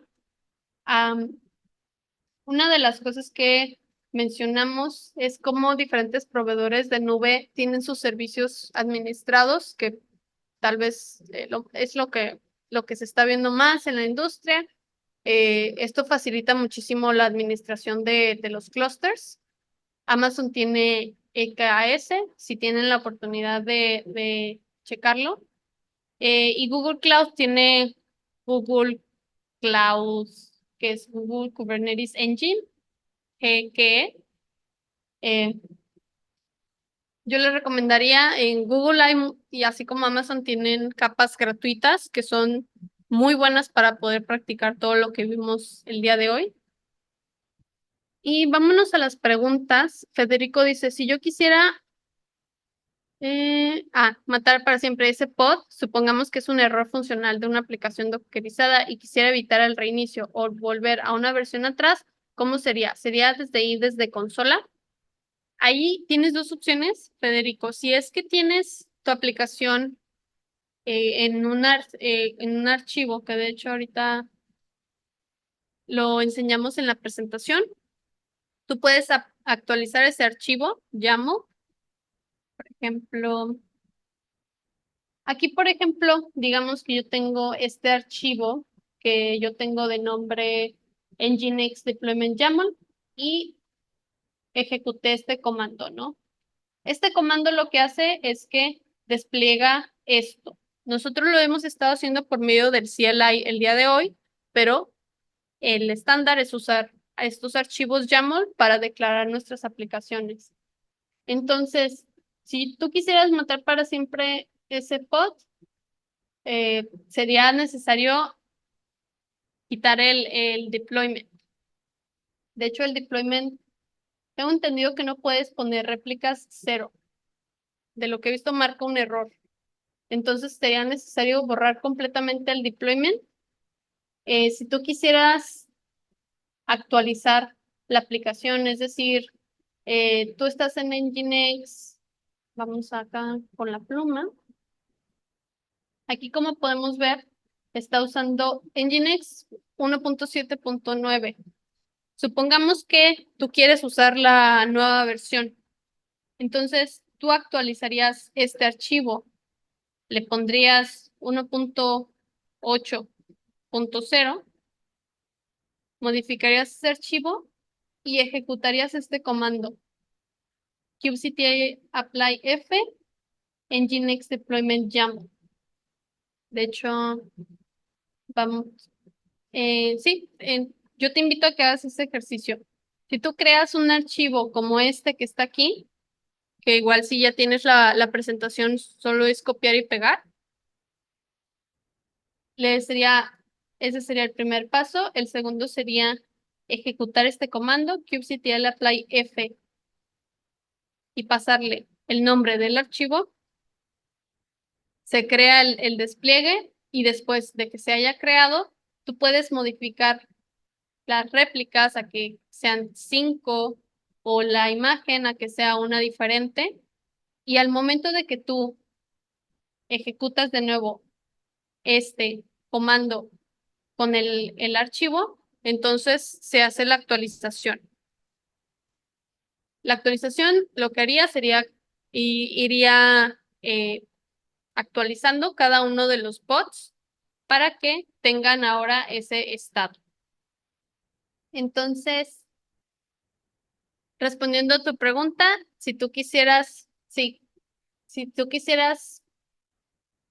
Una de las cosas que mencionamos es cómo diferentes proveedores de nube tienen sus servicios administrados, que tal vez es lo que se está viendo más en la industria. Esto facilita muchísimo la administración de los clusters. Amazon tiene EKS, si tienen la oportunidad de checarlo. Y Google Cloud tiene Google Cloud, que es Google Kubernetes Engine, GKE. Yo les recomendaría en Google y así como Amazon tienen capas gratuitas que son muy buenas para poder practicar todo lo que vimos el día de hoy. Y vámonos a las preguntas. Federico dice, si yo quisiera matar para siempre ese pod, supongamos que es un error funcional de una aplicación dockerizada y quisiera evitar el reinicio o volver a una versión atrás, ¿cómo sería? ¿Sería desde consola? Ahí tienes dos opciones, Federico. Si es que tienes tu aplicación en un archivo, que de hecho ahorita lo enseñamos en la presentación, tú puedes actualizar ese archivo, YAML, por ejemplo. Aquí, por ejemplo, digamos que yo tengo este archivo que yo tengo de nombre Nginx Deployment YAML y ejecuté este comando, ¿no? Este comando lo que hace es que despliega esto. Nosotros lo hemos estado haciendo por medio del CLI el día de hoy, pero el estándar es usar estos archivos YAML para declarar nuestras aplicaciones. Entonces, si tú quisieras matar para siempre ese pod, sería necesario quitar el deployment. De hecho, el deployment, tengo entendido que no puedes poner réplicas 0. De lo que he visto, marca un error. Entonces, sería necesario borrar completamente el deployment. Si tú quisieras actualizar la aplicación, es decir, tú estás en Nginx, vamos acá con la pluma. Aquí, como podemos ver, está usando Nginx 1.7.9. Supongamos que tú quieres usar la nueva versión. Entonces, tú actualizarías este archivo. Le pondrías 1.8.0, modificarías ese archivo y ejecutarías este comando. kubectl apply f nginx deployment YAML. De hecho, vamos, sí, yo te invito a que hagas este ejercicio. Si tú creas un archivo como este que está aquí, que igual si ya tienes la presentación, solo es copiar y pegar, ese sería el primer paso. El segundo sería ejecutar este comando, kubectl apply f, y pasarle el nombre del archivo. Se crea el despliegue y después de que se haya creado, tú puedes modificar las réplicas a que sean 5 o la imagen a que sea una diferente. Y al momento de que tú ejecutas de nuevo este comando con el archivo, entonces se hace la actualización. La actualización lo que haría sería iría actualizando cada uno de los pods para que tengan ahora ese estado. Entonces, respondiendo a tu pregunta, si tú quisieras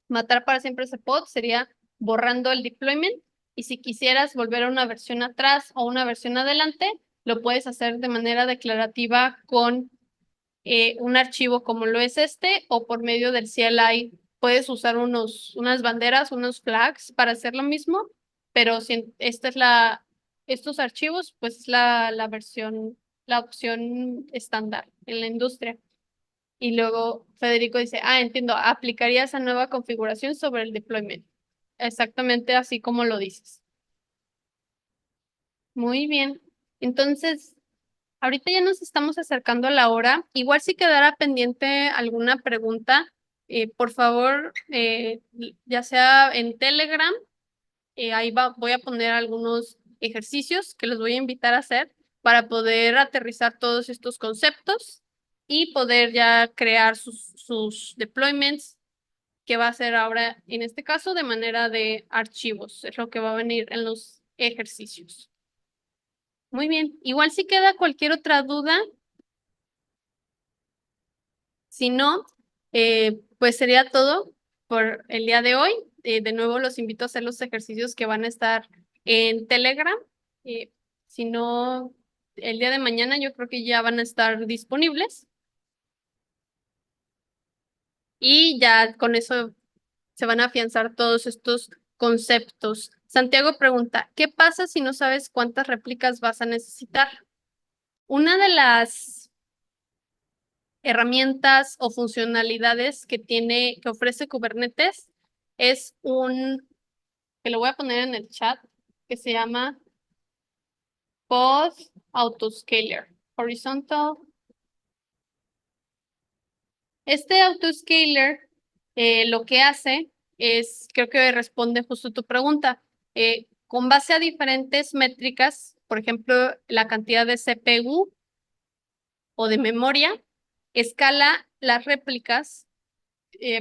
matar para siempre ese pod, sería borrando el deployment. Y si quisieras volver a una versión atrás o una versión adelante, lo puedes hacer de manera declarativa con un archivo como lo es este, o por medio del CLI puedes usar unas banderas, unos flags para hacer lo mismo, pero si esta es estos archivos, pues es la opción estándar en la industria. Y luego Federico dice, entiendo, aplicaría esa nueva configuración sobre el deployment. Exactamente así como lo dices. Muy bien. Entonces, ahorita ya nos estamos acercando a la hora. Igual si quedara pendiente alguna pregunta, por favor, ya sea en Telegram, voy a poner algunos ejercicios que los voy a invitar a hacer para poder aterrizar todos estos conceptos y poder ya crear sus deployments, que va a ser ahora, en este caso, de manera de archivos. Es lo que va a venir en los ejercicios. Muy bien. Igual si queda cualquier otra duda, si no, pues sería todo por el día de hoy. De nuevo los invito a hacer los ejercicios que van a estar en Telegram. Eh, si no, el día de mañana yo creo que ya van a estar disponibles y ya con eso se van a afianzar todos estos conceptos. Santiago pregunta, ¿qué pasa si no sabes cuántas réplicas vas a necesitar? Una de las herramientas o funcionalidades que ofrece Kubernetes es que lo voy a poner en el chat, que se llama Pod Autoscaler. Horizontal. Este autoscaler lo que hace es, creo que responde justo tu pregunta, con base a diferentes métricas, por ejemplo, la cantidad de CPU o de memoria, escala las réplicas,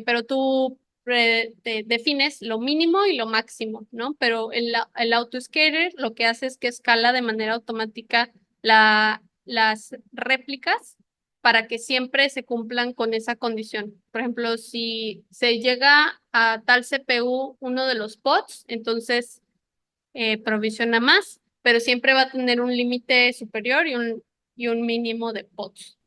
pero tú te defines lo mínimo y lo máximo, ¿no? Pero el autoscaler lo que hace es que escala de manera automática las réplicas para que siempre se cumplan con esa condición. Por ejemplo, si se llega a tal CPU uno de los pods, entonces provisiona más, pero siempre va a tener un límite superior y un mínimo de pods.